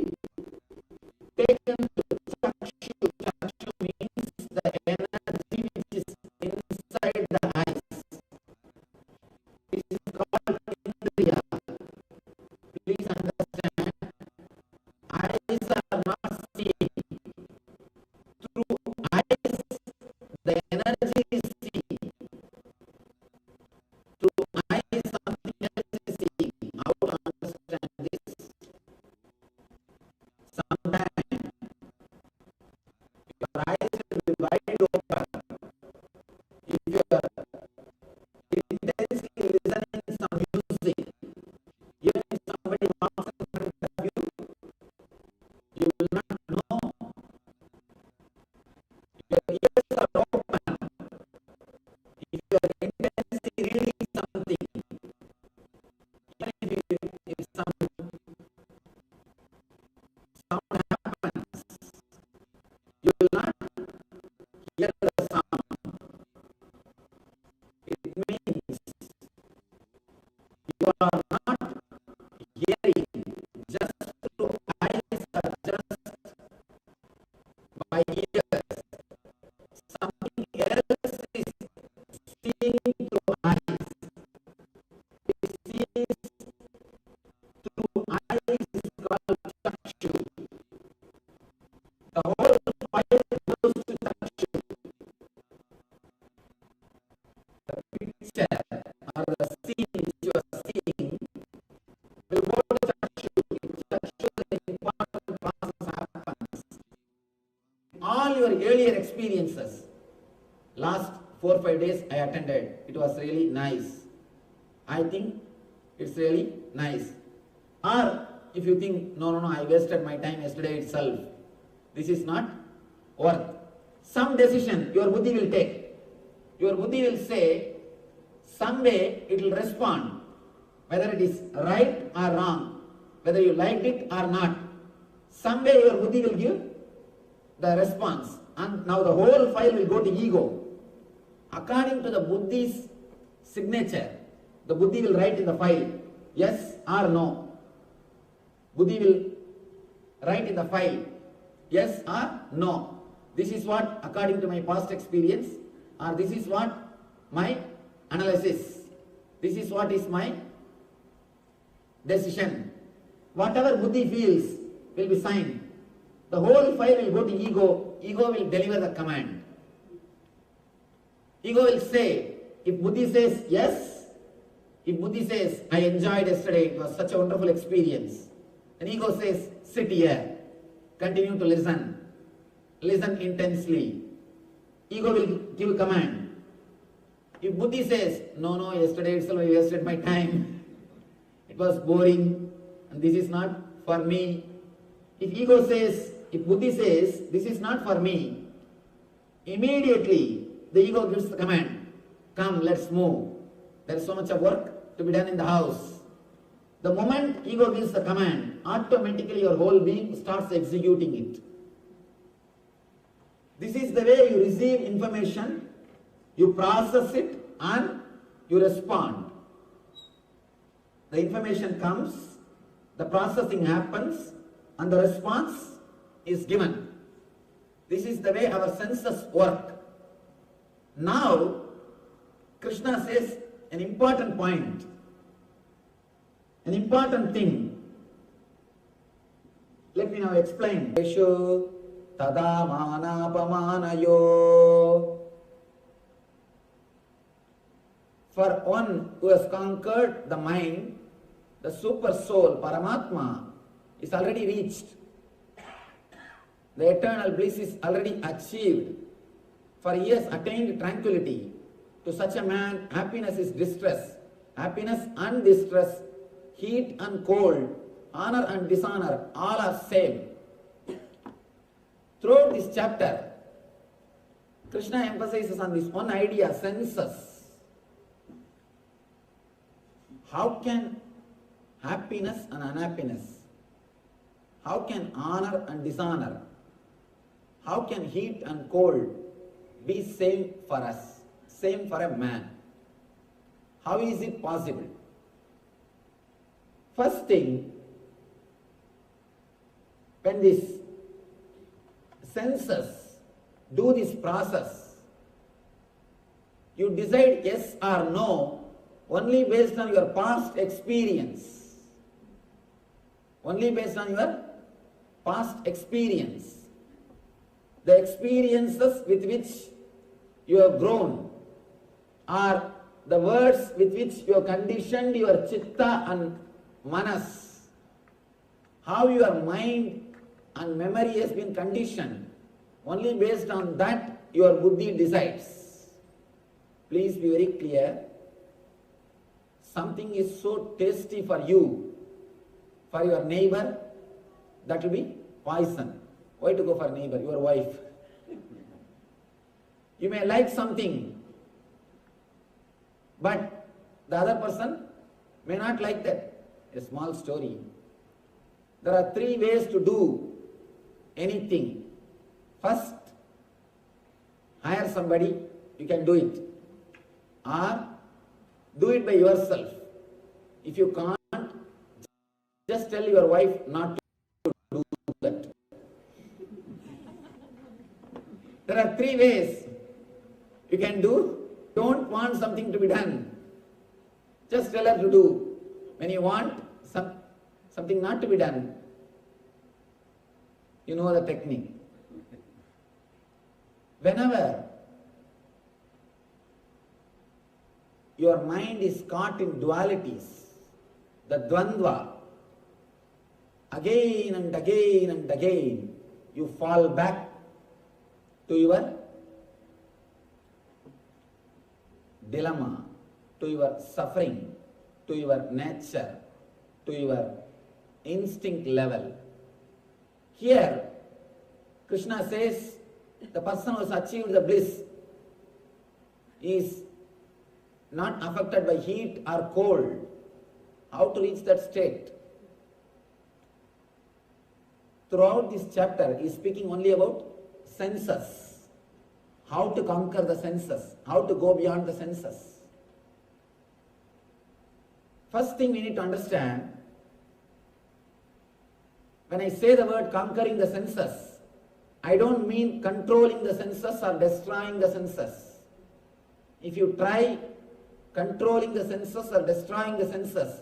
taken to chakshu. Chakshu means the energy which is inside the eyes. This is called Indriya. Please understand, eyes are not seen. Through eyes, the energy is seen. Through eyes, something else is seen. How to understand this? Sometimes your eyes will be wide open. If you are intensely listening some music, even if somebody walks in front of you, you will not know. Your ears are open. If you are intensely reading something, even if some sound happens, you will not hear the sound. It means you are not hearing just through eyes or just by ears. Something else is seeing through eyes. It sees through eyes is called chakshu. The whole fire goes to chakshu. The picture or the scene which you are seeing will go to chakshu. In chakshu, the important process happens. All your earlier experiences, last 4 or 5 days I attended, it was really nice. I think it's really nice. Or if you think, no, I wasted my time yesterday itself, this is not worth. Some decision your buddhi will take. Your buddhi will say, someday it will respond, whether it is right or wrong, whether you liked it or not. Someday your buddhi will give the response, and now the whole file will go to ego. According to the buddhi's signature, the buddhi will write in the file, yes or no. Buddhi will write in the file, yes or no. This is what, according to my past experience, or this is what my analysis, this is what is my decision. Whatever buddhi feels will be signed. The whole file will go to ego. Ego will deliver the command. Ego will say, if buddhi says yes, if buddhi says, I enjoyed yesterday, it was such a wonderful experience, then ego says, sit here, continue to listen, listen intensely. Ego will give command. If buddhi says, no, yesterday itself I wasted my time, it was boring, and this is not for me. If ego says, if buddhi says, this is not for me, Immediately the ego gives the command, come, let's move. There is so much of work to be done in the house. The moment ego gives the command, automatically your whole being starts executing it. This is the way you receive information, you process it and you respond. The information comes, the processing happens and the response is given. This is the way our senses work. Now, Krishna says an important point, an important thing. Let me now explain. Eshu tada manapamanayo. For one who has conquered the mind, the super soul, Paramatma, is already reached. The eternal bliss is already achieved. For he has attained tranquility. To such a man, happiness is distress. Happiness and distress, heat and cold, honor and dishonor, all are same. Throughout this chapter, Krishna emphasizes on this one idea, senses. How can happiness and unhappiness, how can honor and dishonor, how can heat and cold be same for us, same for a man? How is it possible? First thing, when these senses do this process, you decide yes or no only based on your past experience. Only based on your past experience. The experiences with which you have grown are the words with which you have conditioned your chitta and manas. How your mind and memory has been conditioned. Only based on that your buddhi decides. Please be very clear. Something is so tasty for you, for your neighbor, that will be poison. Why to go for neighbor? Your wife. You may like something, but the other person may not like that. A small story. There are 3 ways to do anything. First, hire somebody, you can do it. Or do it by yourself. If you can't, just tell your wife not to do that. There are 3 ways you can do. Don't want something to be done, just tell her to do. When you want something not to be done, you know the technique. Whenever your mind is caught in dualities, the dvandva, again and again and again, you fall back to your dilemma, to your suffering, to your nature, to your instinct level. Here, Krishna says the person who has achieved the bliss is not affected by heat or cold. How to reach that state? Throughout this chapter, he is speaking only about senses. How to conquer the senses, how to go beyond the senses. First thing we need to understand, when I say the word conquering the senses, I don't mean controlling the senses or destroying the senses. If you try controlling the senses or destroying the senses,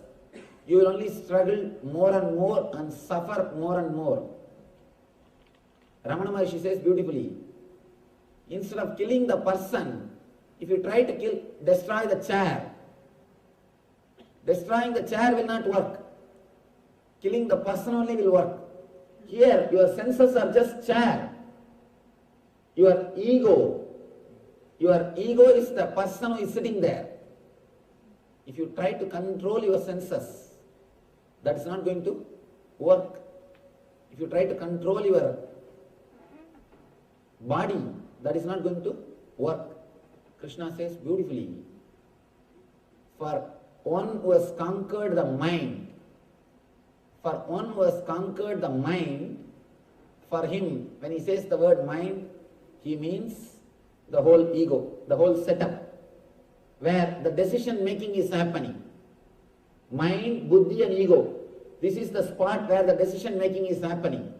you will only struggle more and more and suffer more and more. Ramana Maharshi says beautifully, instead of killing the person, if you try to destroy the chair, destroying the chair will not work. Killing the person only will work. Here, your senses are just chair. Your ego is the person who is sitting there. If you try to control your senses, that is not going to work. If you try to control your body, that is not going to work. Krishna says beautifully, for one who has conquered the mind, for him, when he says the word mind, he means the whole ego, the whole setup, where the decision making is happening. Mind, buddhi and ego. This is the spot where the decision making is happening.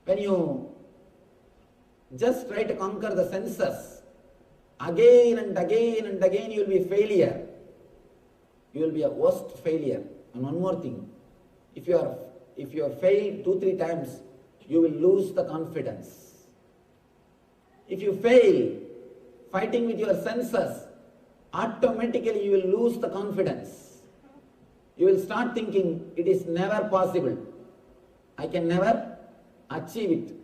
When you just try to conquer the senses, again and again and again, you will be a failure. You will be a worst failure. And one more thing, if you have failed 2-3 times, you will lose the confidence. If you fail fighting with your senses, automatically you will lose the confidence. You will start thinking, it is never possible. I can never achieve it.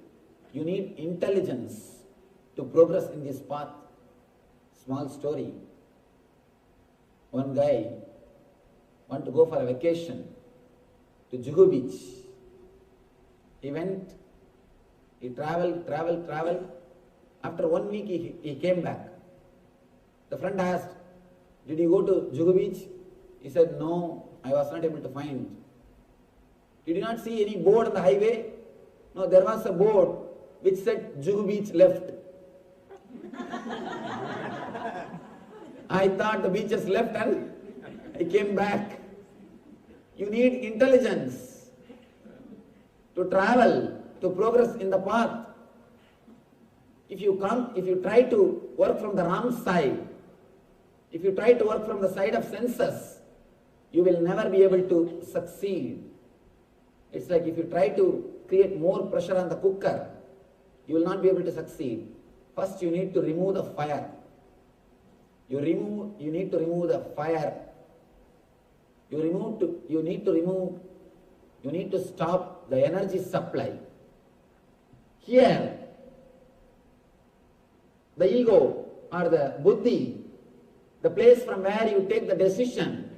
You need intelligence to progress in this path. Small story. One guy wanted to go for a vacation to Juhu Beach. He went, he traveled. After 1 week he came back. The friend asked, did you go to Juhu Beach? He said, no, I was not able to find. Did you not see any board on the highway? No, there was a board which said Juhu Beach left. I thought the beach is left and I came back. You need intelligence to travel, to progress in the path. If you try to work from the wrong side, if you try to work from the side of senses, you will never be able to succeed. It's like if you try to create more pressure on the cooker, you will not be able to succeed. First you need to remove the fire. You need to remove the fire. You need to stop the energy supply. Here, the ego or the buddhi, the place from where you take the decision,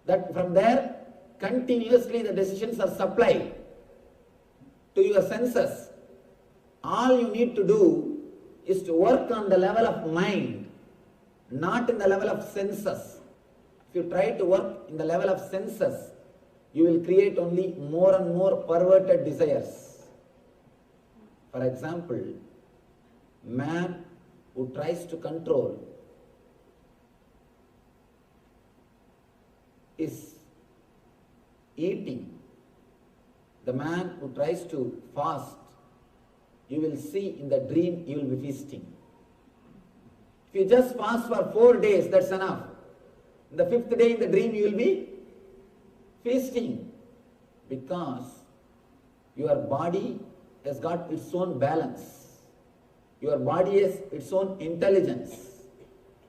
that from there continuously the decisions are supplied to your senses. All you need to do is to work on the level of mind, not in the level of senses. If you try to work in the level of senses, you will create only more and more perverted desires. For example, man who tries to control is eating. The man who tries to fast, you will see in the dream you will be feasting. If you just fast for 4 days, that's enough. The 5th day in the dream you will be feasting, because your body has got its own balance. Your body has its own intelligence.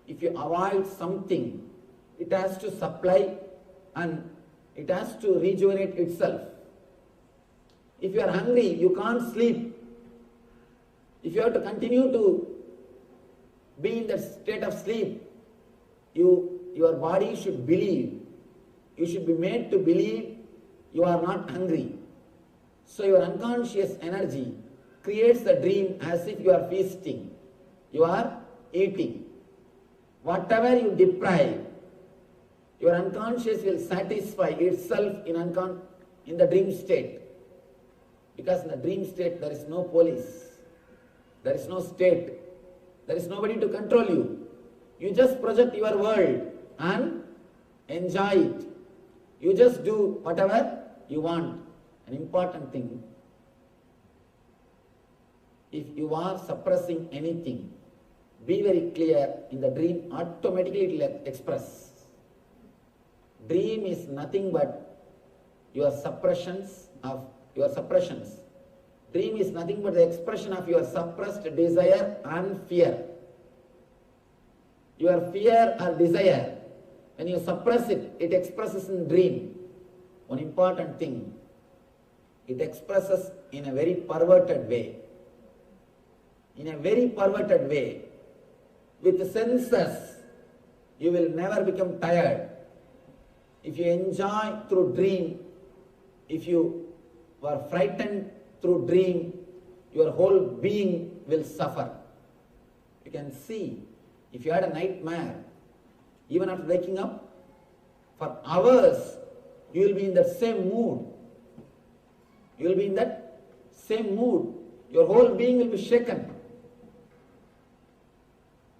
If you avoid something, it has to supply and it has to rejuvenate itself. If you are hungry, you can't sleep. If you have to continue to be in that state of sleep, your body should believe. You should be made to believe you are not hungry. So your unconscious energy creates the dream as if you are feasting. You are eating. Whatever you deprive, your unconscious will satisfy itself in the dream state. Because in the dream state there is no police, there is no state, there is nobody to control you. You just project your world and enjoy it. You just do whatever you want. An important thing, if you are suppressing anything, be very clear, in the dream automatically it will express. Dream is nothing but your suppressions. Dream is nothing but the expression of your suppressed desire and fear. Your fear or desire, when you suppress it, it expresses in dream. One important thing, it expresses in a very perverted way. In a very perverted way. With the senses, you will never become tired. If you enjoy through dream, if you were frightened through dream, your whole being will suffer. You can see, if you had a nightmare, even after waking up, for hours, you will be in that same mood. You will be in that same mood. Your whole being will be shaken.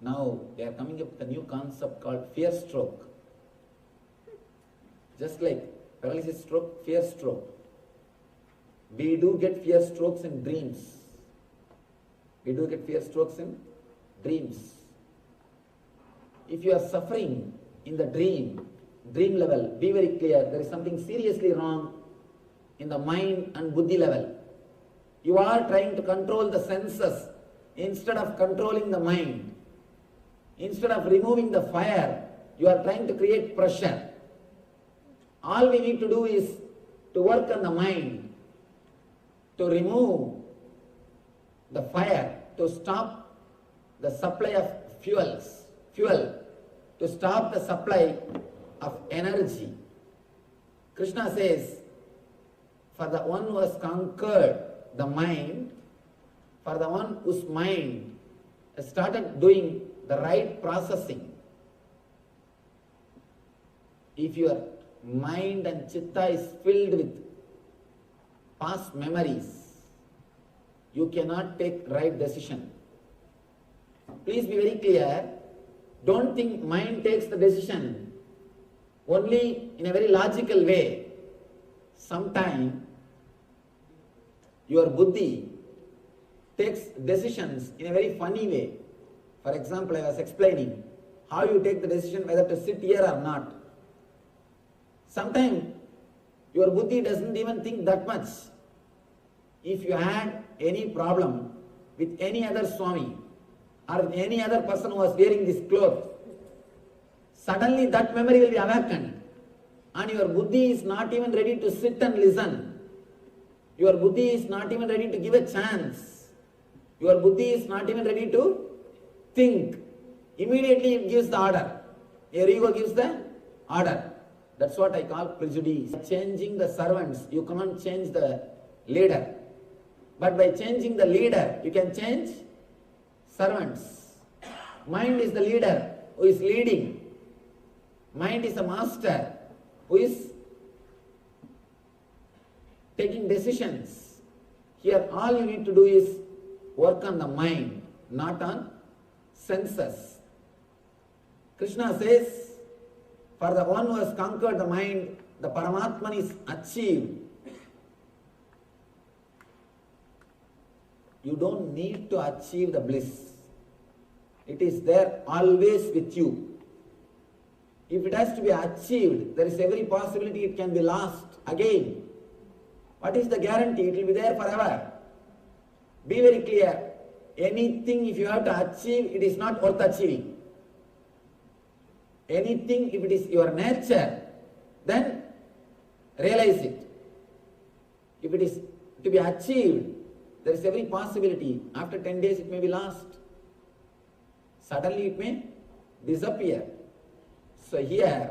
Now, they are coming up with a new concept called fear stroke. Just like paralysis stroke, fear stroke. We do get fear strokes in dreams. We do get fear strokes in dreams. If you are suffering in the dream level, be very clear, there is something seriously wrong in the mind and buddhi level. You are trying to control the senses instead of controlling the mind. Instead of removing the fire, you are trying to create pressure. All we need to do is to work on the mind, to remove the fire, to stop the supply of fuel, to stop the supply of energy. Krishna says, for the one who has conquered the mind, for the one whose mind has started doing the right processing, if your mind and chitta is filled with past memories, you cannot take right decision. Please be very clear. Don't think mind takes the decision only in a very logical way. Sometimes your buddhi takes decisions in a very funny way. For example, I was explaining how you take the decision whether to sit here or not. Sometimes your buddhi doesn't even think that much. If you had any problem with any other Swami or with any other person who was wearing this cloth, suddenly that memory will be awakened and your buddhi is not even ready to sit and listen. Your buddhi is not even ready to give a chance. Your buddhi is not even ready to think. Immediately it gives the order. Your ego gives the order. That's what I call prejudice. Changing the servants, you cannot change the leader. But by changing the leader, you can change servants. Mind is the leader who is leading. Mind is a master who is taking decisions. Here all you need to do is work on the mind, not on senses. Krishna says, for the one who has conquered the mind, the Paramatman is achieved. You don't need to achieve the bliss. It is there always with you. If it has to be achieved, there is every possibility it can be lost again. What is the guarantee? It will be there forever. Be very clear. Anything if you have to achieve, it is not worth achieving. Anything if it is your nature, then realize it. If it is to be achieved, there is every possibility. After 10 days it may be lost. Suddenly it may disappear. So here,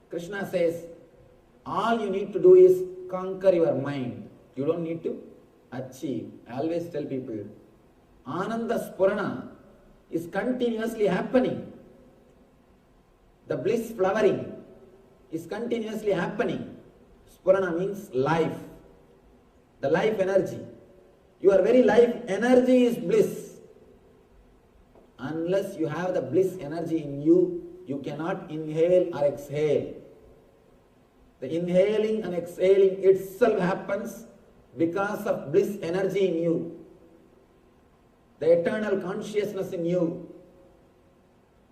Krishna says, all you need to do is conquer your mind. You don't need to achieve. I always tell people, Ananda Spurana is continuously happening. The bliss flowering is continuously happening. Spurana means life. The life energy. Your very life energy is bliss. Unless you have the bliss energy in you, you cannot inhale or exhale. The inhaling and exhaling itself happens because of bliss energy in you. The eternal consciousness in you.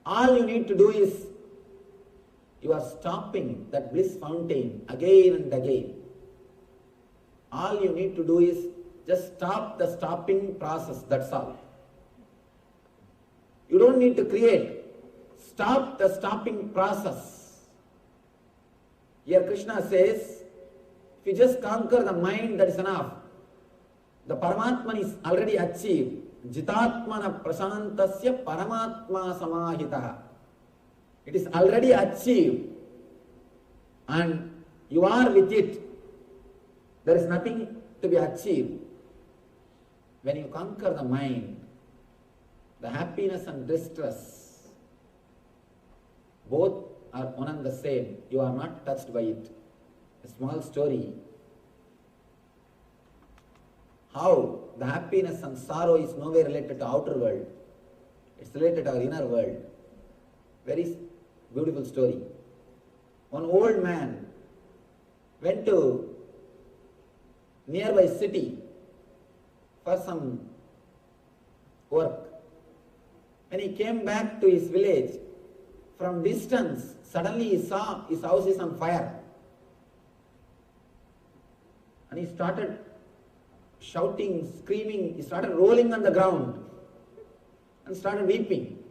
All you need to do is, you are stopping that bliss fountain again and again. All you need to do is just stop the stopping process, that's all. You don't need to create. Stop the stopping process. Here Krishna says, if you just conquer the mind, that is enough. The Paramatman is already achieved. Jitatmana prasantasya paramatma samahitaha. It is already achieved. And you are with it. There is nothing to be achieved. when you conquer the mind, the happiness and distress, both are one and the same. You are not touched by it. A small story. How the happiness and sorrow is nowhere related to outer world. It's related to our inner world. Very beautiful story. One old man went to nearby city for some work. When he came back to his village, from distance, suddenly he saw his house is on fire. And he started shouting, screaming, he started rolling on the ground and started weeping.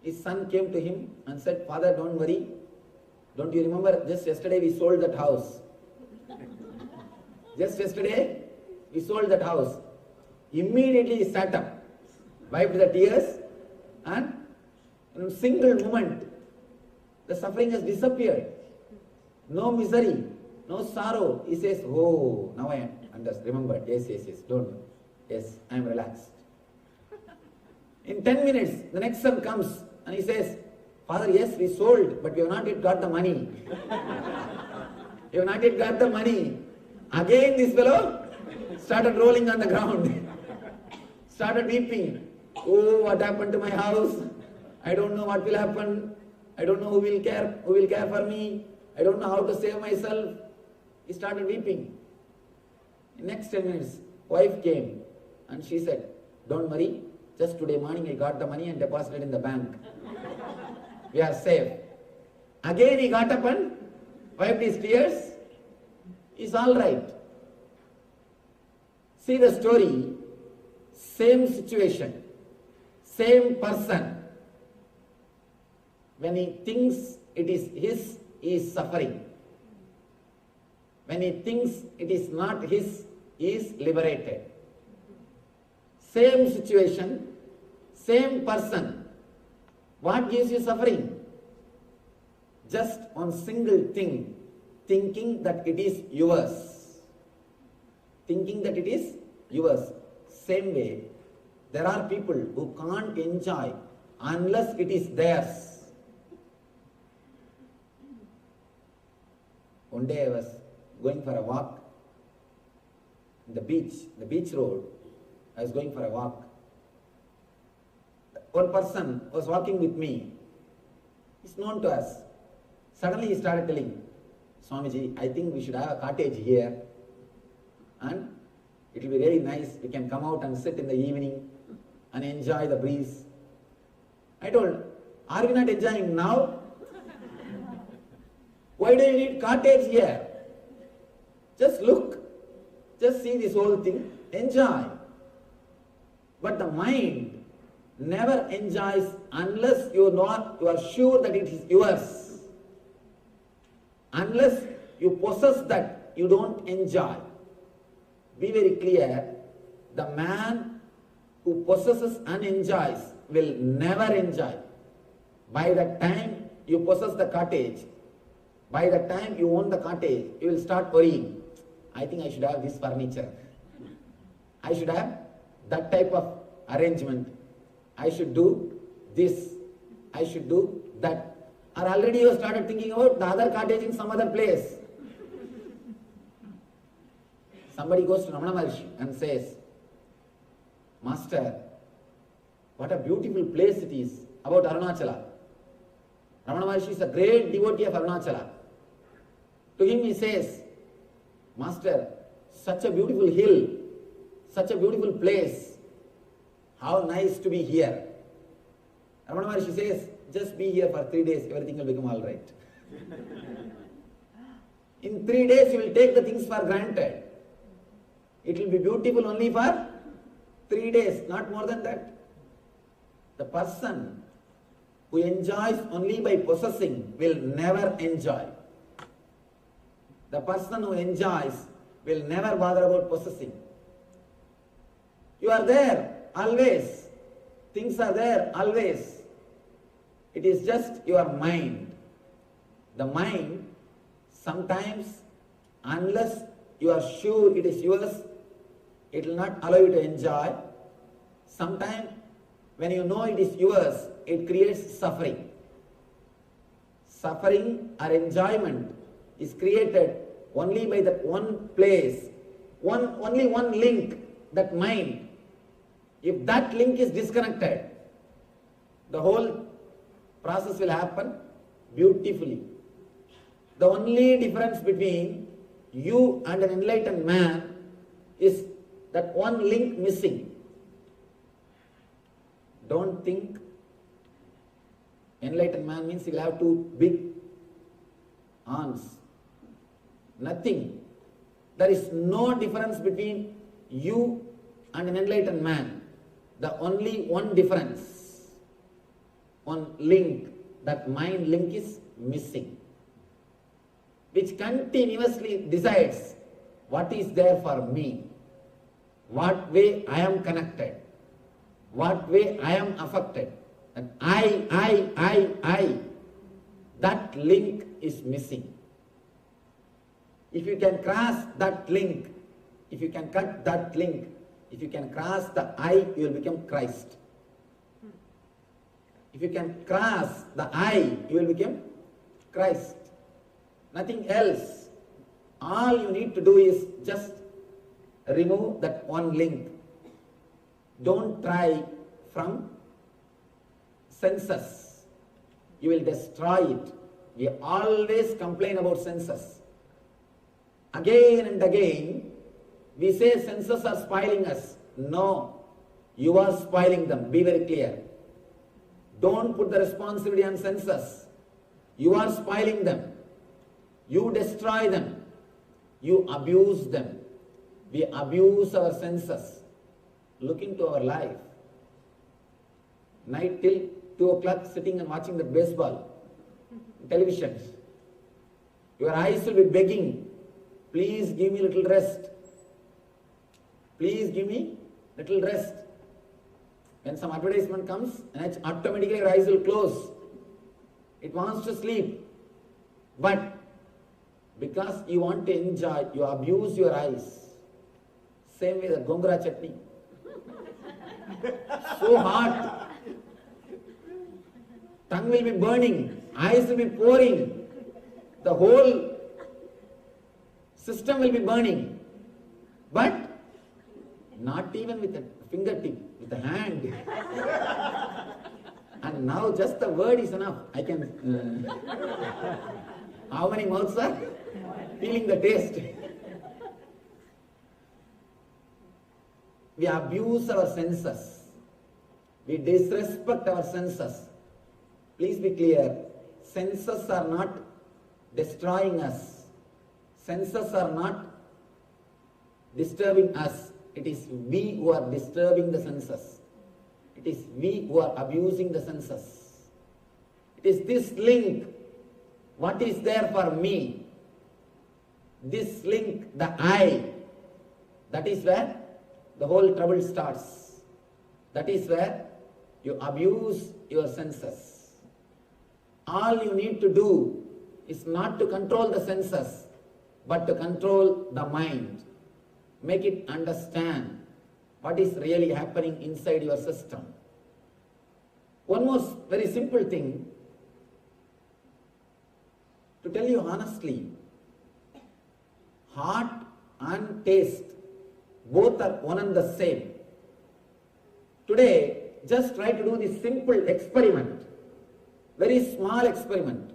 His son came to him and said, "Father, don't worry. Don't you remember just yesterday we sold that house? Just yesterday we sold that house." Immediately he sat up, wiped the tears, and in a single moment the suffering has disappeared. No misery, no sorrow. He says, "Oh, now I understand. Remember, yes, don't. Yes, I am relaxed." In 10 minutes, the next son comes and he says, "Father, yes, we sold, but we have not yet got the money." We have not yet got the money. Again this fellow started rolling on the ground, started weeping. "Oh, what happened to my house? I don't know what will happen. I don't know who will care for me. I don't know how to save myself." He started weeping. In next 10 minutes, wife came and she said, "Don't worry, just today morning I got the money and deposited in the bank. We are safe." Again he got up and wiped his tears. He's all right. See the story, same situation, same person. When he thinks it is his, he is suffering. When he thinks it is not his, he is liberated. Same situation, same person. What gives you suffering? Just one single thing, thinking that it is yours. Thinking that it is yours. Same way, there are people who can't enjoy unless it is theirs. One day I was going for a walk in the beach road. I was going for a walk. One person was walking with me. He's known to us. Suddenly he started telling, "Swamiji, I think we should have a cottage here. And it will be really nice. We can come out and sit in the evening and enjoy the breeze." I told, "Are we not enjoying now? Why do you need cottage here? Just look. Just see this whole thing. Enjoy." But the mind never enjoys unless you are sure that it is yours. Unless you possess that, you don't enjoy. Be very clear, the man who possesses and enjoys will never enjoy. By the time you possess the cottage, by the time you own the cottage, you will start worrying. "I think I should have this furniture. I should have that type of arrangement. I should do this. I should do that." Or already you have started thinking about the other cottage in some other place. Somebody goes to Ramana Maharshi and says, "Master, what a beautiful place it is about Arunachala." Ramana Maharshi is a great devotee of Arunachala. To him he says, "Master, such a beautiful hill, such a beautiful place. How nice to be here." Ramana Maharshi says, "Just be here for 3 days, everything will become all right." In 3 days you will take the things for granted. It will be beautiful only for 3 days, not more than that. The person who enjoys only by possessing will never enjoy. The person who enjoys will never bother about possessing. You are there always. Things are there always. It is just your mind. The mind, sometimes, unless you are sure it is yours, it will not allow you to enjoy. Sometimes when you know it is yours, it creates suffering. Suffering or enjoyment is created only by that one place, only one link, that mind. If that link is disconnected, the whole process will happen beautifully. The only difference between you and an enlightened man is that one link missing. Don't think enlightened man means he will have two big arms. Nothing. There is no difference between you and an enlightened man. The only one difference, one link, that mind link is missing, which continuously decides what is there for me, what way I am connected, what way I am affected. And I, that link is missing. If you can cross that link, if you can cut that link, if you can cross the I, you will become Christ. If you can cross the I, you will become Christ. Nothing else. All you need to do is just remove that one link. Don't try from senses. You will destroy it. We always complain about senses. Again and again, we say senses are spoiling us. No, you are spoiling them. Be very clear. Don't put the responsibility on senses. You are spoiling them. You destroy them. You abuse them. We abuse our senses. Look into our life. Night till 2 o'clock sitting and watching the baseball, television. Your eyes will be begging, please give me a little rest. Please give me little rest. When some advertisement comes, and automatically your eyes will close. It wants to sleep. But because you want to enjoy, you abuse your eyes. Same way the gongura chutney. So hot. Tongue will be burning. Eyes will be pouring. The whole system will be burning. But not even with a fingertip, with a hand. And now just the word is enough. I can... how many mouths are feeling the taste? We abuse our senses. We disrespect our senses. Please be clear. Senses are not destroying us. Senses are not disturbing us. It is we who are disturbing the senses. It is we who are abusing the senses. It is this link. What is there for me? This link, the I, that is where the whole trouble starts. That is where you abuse your senses. All you need to do is not to control the senses, but to control the mind. Make it understand what is really happening inside your system. One more very simple thing, to tell you honestly, heart and taste, both are one and the same. Today, just try to do this simple experiment, very small experiment.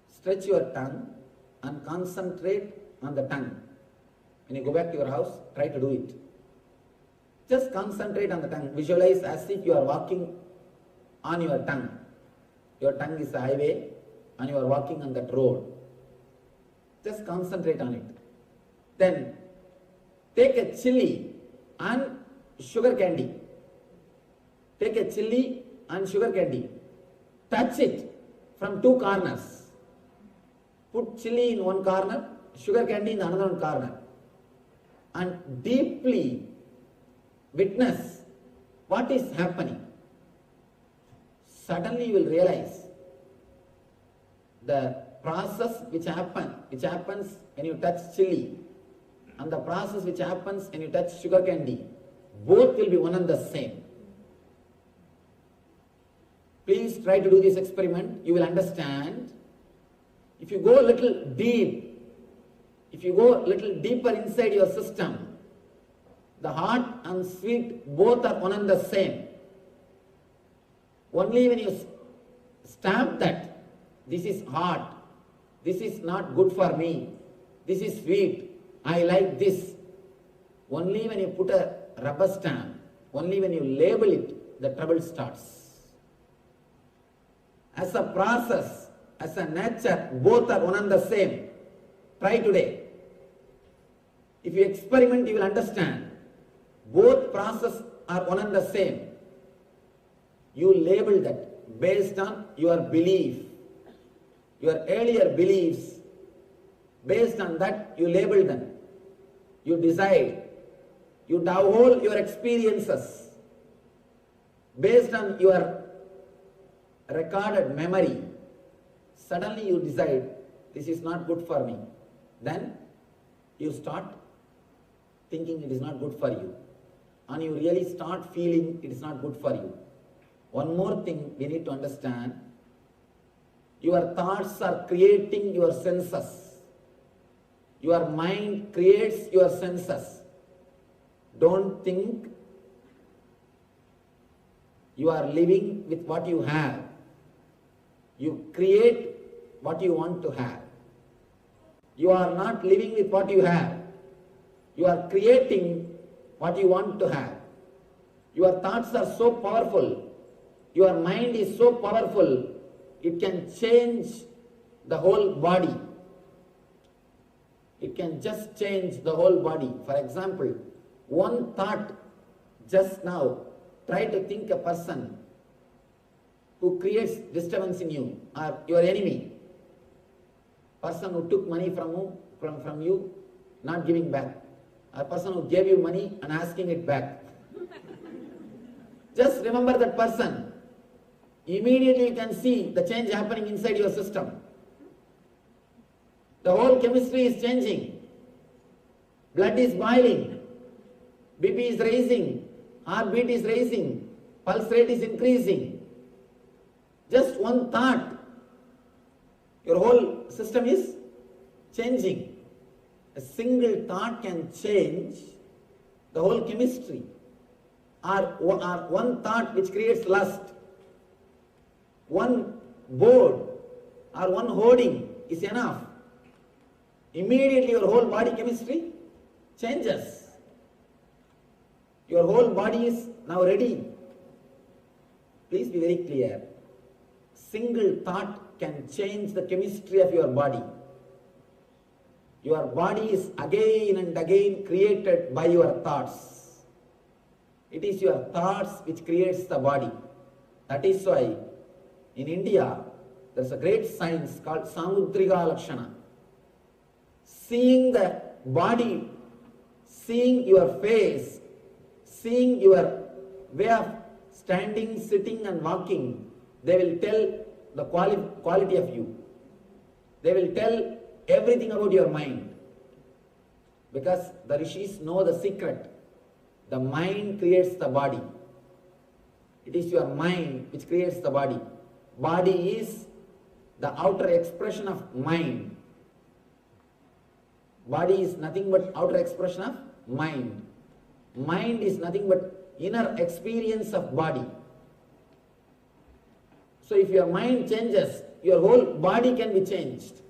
Stretch your tongue and concentrate on the tongue. When you go back to your house, try to do it. Just concentrate on the tongue. Visualize as if you are walking on your tongue. Your tongue is a highway and you are walking on that road. Just concentrate on it. Then take a chili and sugar candy. Take a chili and sugar candy. Touch it from two corners. Put chili in one corner, sugar candy in another one corner. And deeply witness what is happening. Suddenly you will realize the process which happens when you touch chili. and the process which happens when you touch sugar candy, both will be one and the same. Please try to do this experiment. You will understand. If you go a little deep, if you go a little deeper inside your system, the hot and sweet both are one and the same. Only when you stamp that, this is hot, this is not good for me, this is sweet, I like this. Only when you put a rubber stamp, only when you label it, the trouble starts. As a process, as a nature, both are one and the same. Try today. If you experiment, you will understand. Both processes are one and the same. You label that based on your belief, your earlier beliefs. Based on that, you label them. You decide. You downhole your experiences based on your recorded memory. Suddenly you decide, this is not good for me. Then you start thinking it is not good for you. And you really start feeling it is not good for you. One more thing we need to understand. Your thoughts are creating your senses. Your mind creates your senses. Don't think you are living with what you have. You create what you want to have. You are not living with what you have. You are creating what you want to have. Your thoughts are so powerful. Your mind is so powerful. It can change the whole body. It can just change the whole body. For example, one thought just now, try to think a person who creates disturbance in you, or your enemy, person who took money from you, not giving back, a person who gave you money and asking it back. Just remember that person. Immediately you can see the change happening inside your system. The whole chemistry is changing. Blood is boiling. BP is rising. Heartbeat is rising. Pulse rate is increasing. Just one thought, your whole system is changing. A single thought can change the whole chemistry. Or one thought which creates lust. One board or one hoarding is enough. Immediately your whole body chemistry changes. Your whole body is now ready. Please be very clear. Single thought can change the chemistry of your body. Your body is again and again created by your thoughts. It is your thoughts which creates the body. That is why in India there is a great science called Samudrika Lakshana. Seeing the body, seeing your face, seeing your way of standing, sitting and walking, they will tell the quality of you. They will tell everything about your mind. Because the rishis know the secret. The mind creates the body. It is your mind which creates the body. Body is the outer expression of mind. Body is nothing but outer expression of mind. Mind is nothing but inner experience of body. So if your mind changes, your whole body can be changed.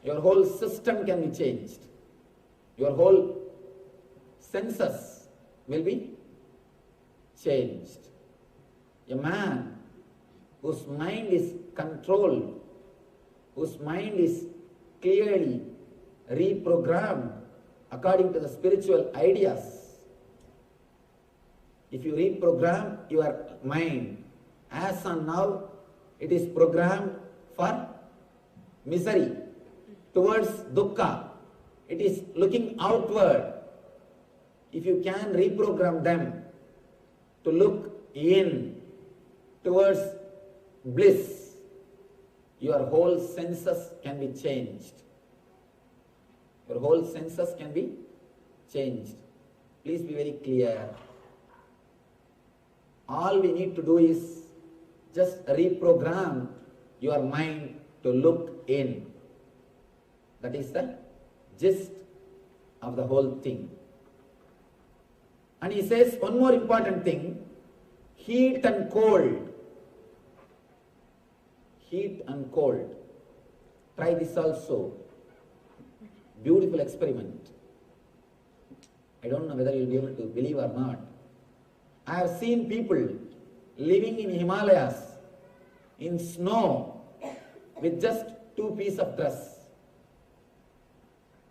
Your whole system can be changed. Your whole senses will be changed. A man whose mind is controlled, whose mind is clearly reprogrammed according to the spiritual ideas. If you reprogram your mind, as on now it is programmed for misery, towards dukkha, it is looking outward. If you can reprogram them to look in towards bliss, your whole senses can be changed. Your whole senses can be changed. Please be very clear. All we need to do is just reprogram your mind to look in. That is the gist of the whole thing. And he says one more important thing, heat and cold. Heat and cold. Try this also. Beautiful experiment. I don't know whether you'll be able to believe or not. I have seen people living in Himalayas in snow with just 2 pieces of dress.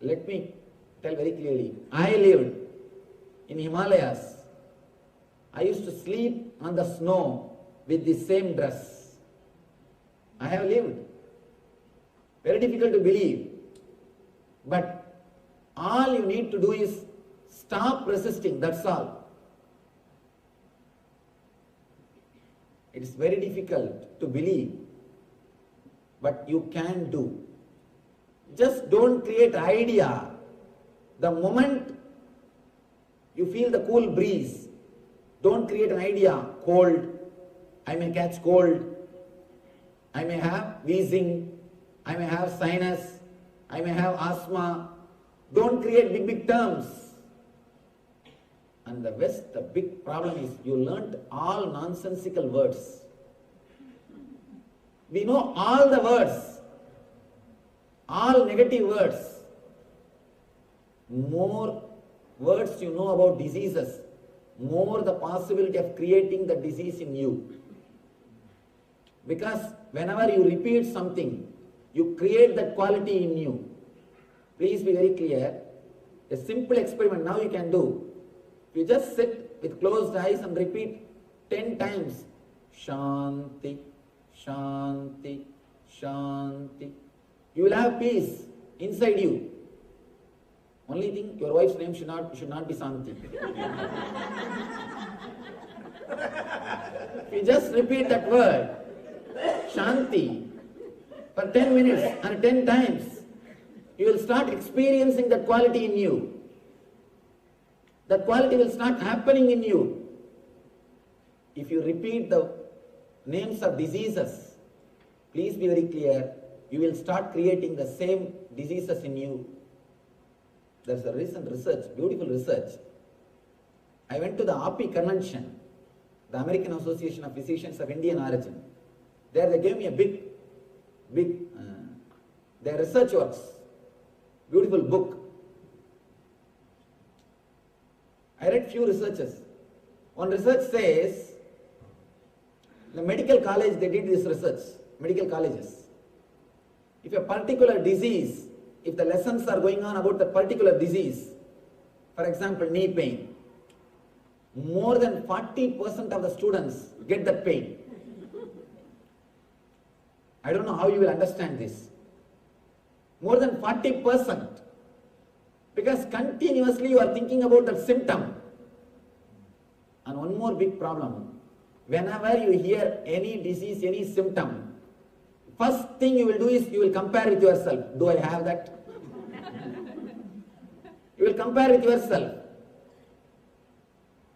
Let me tell very clearly. I lived in Himalayas. I used to sleep on the snow with the same dress. I have lived. Very difficult to believe. But all you need to do is stop resisting, that's all. It is very difficult to believe, but you can do. Just don't create idea. The moment you feel the cool breeze, don't create an idea, cold, I may catch cold, I may have wheezing, I may have sinus, I may have asthma. Don't create big terms. And the West, the big problem is you learnt all nonsensical words. We know all the words, all negative words. More words you know about diseases, more the possibility of creating the disease in you. Because whenever you repeat something, you create that quality in you. Please be very clear. A simple experiment now you can do. You just sit with closed eyes and repeat 10 times. Shanti, Shanti, Shanti. You will have peace inside you. Only thing, your wife's name should not be Santi. If you just repeat that word, Shanti, for 10 minutes and 10 times, you will start experiencing that quality in you. That quality will start happening in you. If you repeat the names of diseases, please be very clear, you will start creating the same diseases in you. There's a recent research, beautiful research. I went to the API convention, the American Association of Physicians of Indian Origin. There they gave me a big, their research works, beautiful book. I read few researches. One research says, the medical college, they did this research, medical colleges. If a particular disease, if the lessons are going on about the particular disease, for example, knee pain, more than 40% of the students get that pain. I don't know how you will understand this. More than 40%. Because continuously you are thinking about that symptom. And one more big problem. Whenever you hear any disease, any symptom, first thing you will do is you will compare with yourself. Do I have that? You will compare with yourself.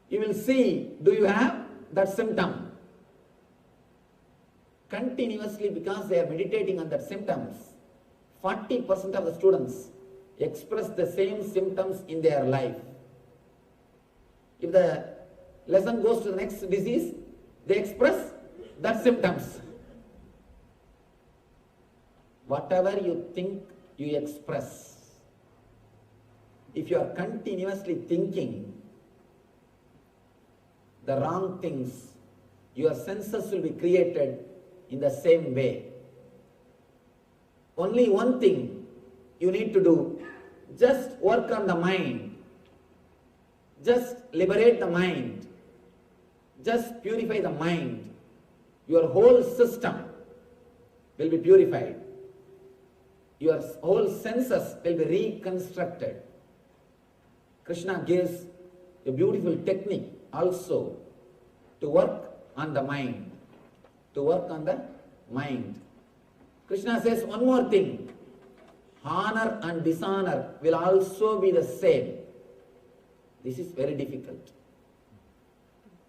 You will see, do you have that symptom? Continuously, because they are meditating on that symptoms, 40% of the students express the same symptoms in their life. If the lesson goes to the next disease, they express that symptoms. Whatever you think, you express. If you are continuously thinking the wrong things, your senses will be created in the same way. Only one thing you need to do, just work on the mind. Just liberate the mind. Just purify the mind. Your whole system will be purified. Your whole senses will be reconstructed. Krishna gives a beautiful technique also to work on the mind. To work on the mind. Krishna says one more thing. Honor and dishonor will also be the same. This is very difficult.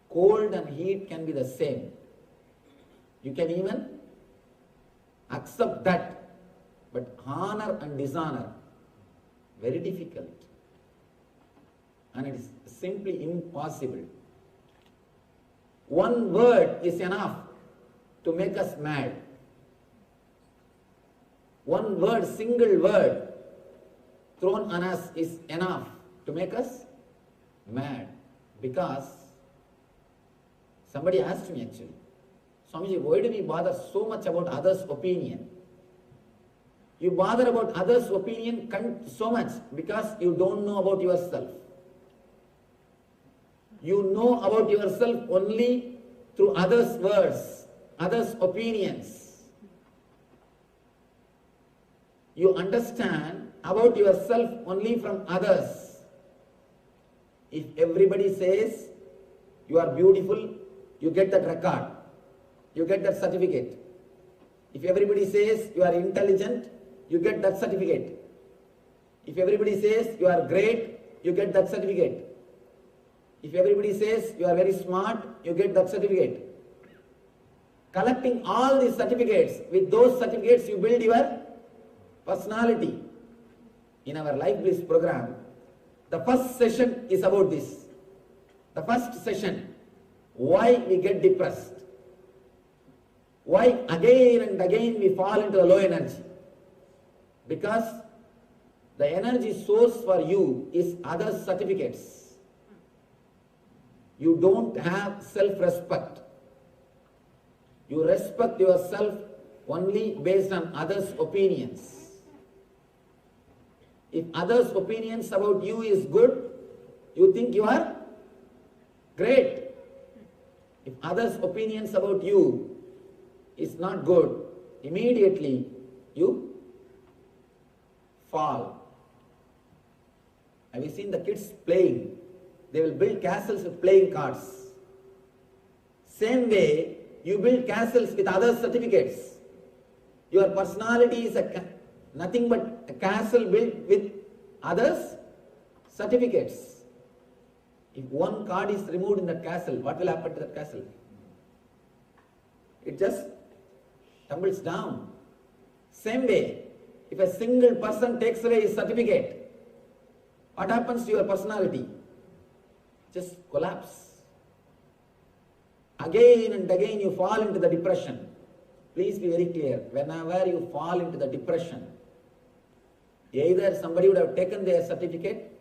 Cold and heat can be the same. You can even accept that. But honor and dishonor, very difficult. And it is simply impossible. One word is enough to make us mad. One word, single word thrown on us is enough to make us mad. Because somebody asked me actually, Swamiji, why do we bother so much about others' opinion? You bother about others' opinion so much because you don't know about yourself. You know about yourself only through others' words, others' opinions. You understand about yourself only from others. If everybody says you are beautiful, you get that record, you get that certificate. If everybody says you are intelligent, you get that certificate. If everybody says you are great, you get that certificate. If everybody says you are very smart, you get that certificate. Collecting all these certificates, with those certificates you build your personality. In our Life Bliss program, the first session is about this. The first session, why we get depressed. Why again and again we fall into the low energy. Because the energy source for you is other certificates. You don't have self-respect. You respect yourself only based on others' opinions. If others' opinions about you is good, you think you are great. If others' opinions about you is not good, immediately you fall. Have you seen the kids playing? They will build castles with playing cards. Same way, you build castles with other certificates. Your personality is nothing but a castle built with others' certificates. If one card is removed in that castle, what will happen to that castle? It just tumbles down. Same way, if a single person takes away his certificate, what happens to your personality? Just collapse. Again and again you fall into the depression. Please be very clear. Whenever you fall into the depression, either somebody would have taken their certificate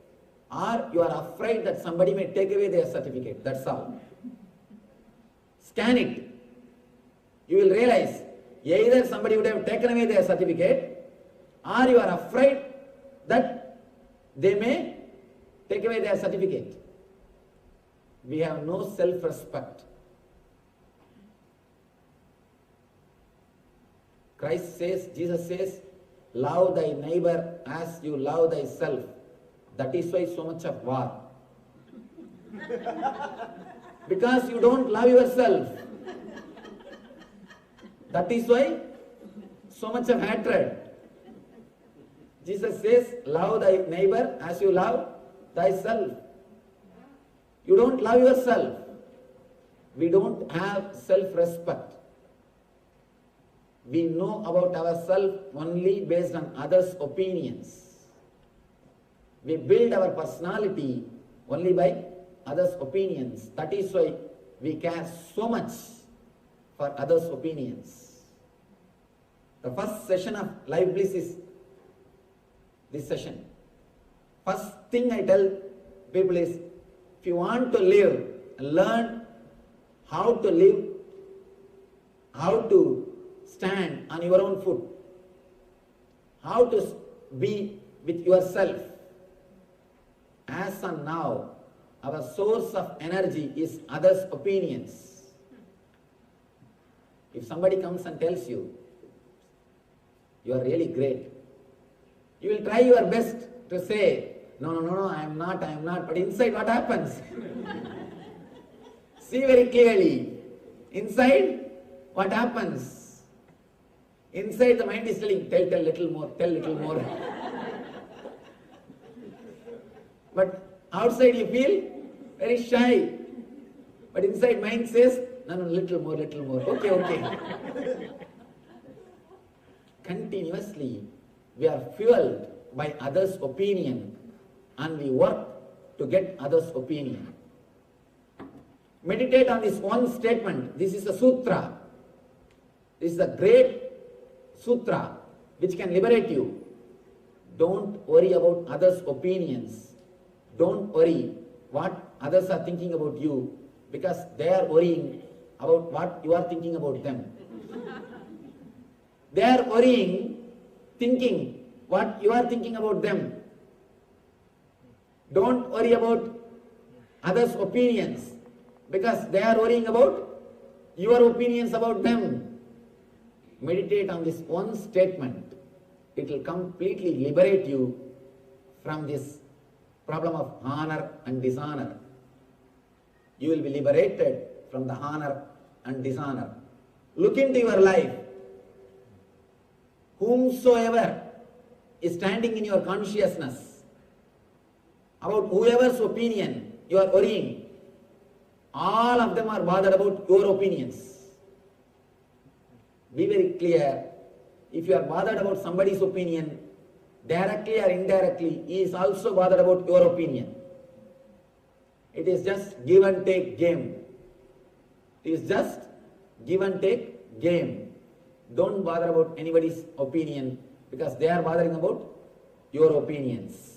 or you are afraid that somebody may take away their certificate. That's all. Scan it. You will realize either somebody would have taken away their certificate or you are afraid that they may take away their certificate. We have no self-respect. Christ says, Jesus says, love thy neighbor as you love thyself. That is why so much of war. Because you don't love yourself. That is why so much of hatred. Jesus says, love thy neighbor as you love thyself. You don't love yourself. We don't have self-respect. We know about ourselves only based on others' opinions. We build our personality only by others' opinions. That is why we care so much for others' opinions. The first session of Life Bliss is this session. First thing I tell people is, if you want to live, learn how to live, how to stand on your own foot, how to be with yourself. As on now, our source of energy is others' opinions. If somebody comes and tells you, you are really great, you will try your best to say, no, I am not, but inside what happens? See very clearly, inside what happens? Inside the mind is telling, tell little more. But Outside you feel very shy. But inside mind says, no, little more. Okay. Continuously, we are fueled by others' opinion and we work to get others' opinion. Meditate on this one statement. This is a sutra. This is a great sutra which can liberate you. Don't worry about others' opinions. Don't worry what others are thinking about you, because they are worrying about what you are thinking about them. They are worrying, thinking what you are thinking about them. Don't worry about others' opinions, because they are worrying about your opinions about them. Meditate on this one statement. It will completely liberate you from this problem of honor and dishonor. You will be liberated from the honor and dishonor. Look into your life. Whomsoever is standing in your consciousness, about whoever's opinion you are worrying, all of them are bothered about your opinions. Be very clear. If you are bothered about somebody's opinion, directly or indirectly, he is also bothered about your opinion. It is just give and take game. It is just give and take game. Don't bother about anybody's opinion, because they are bothering about your opinions.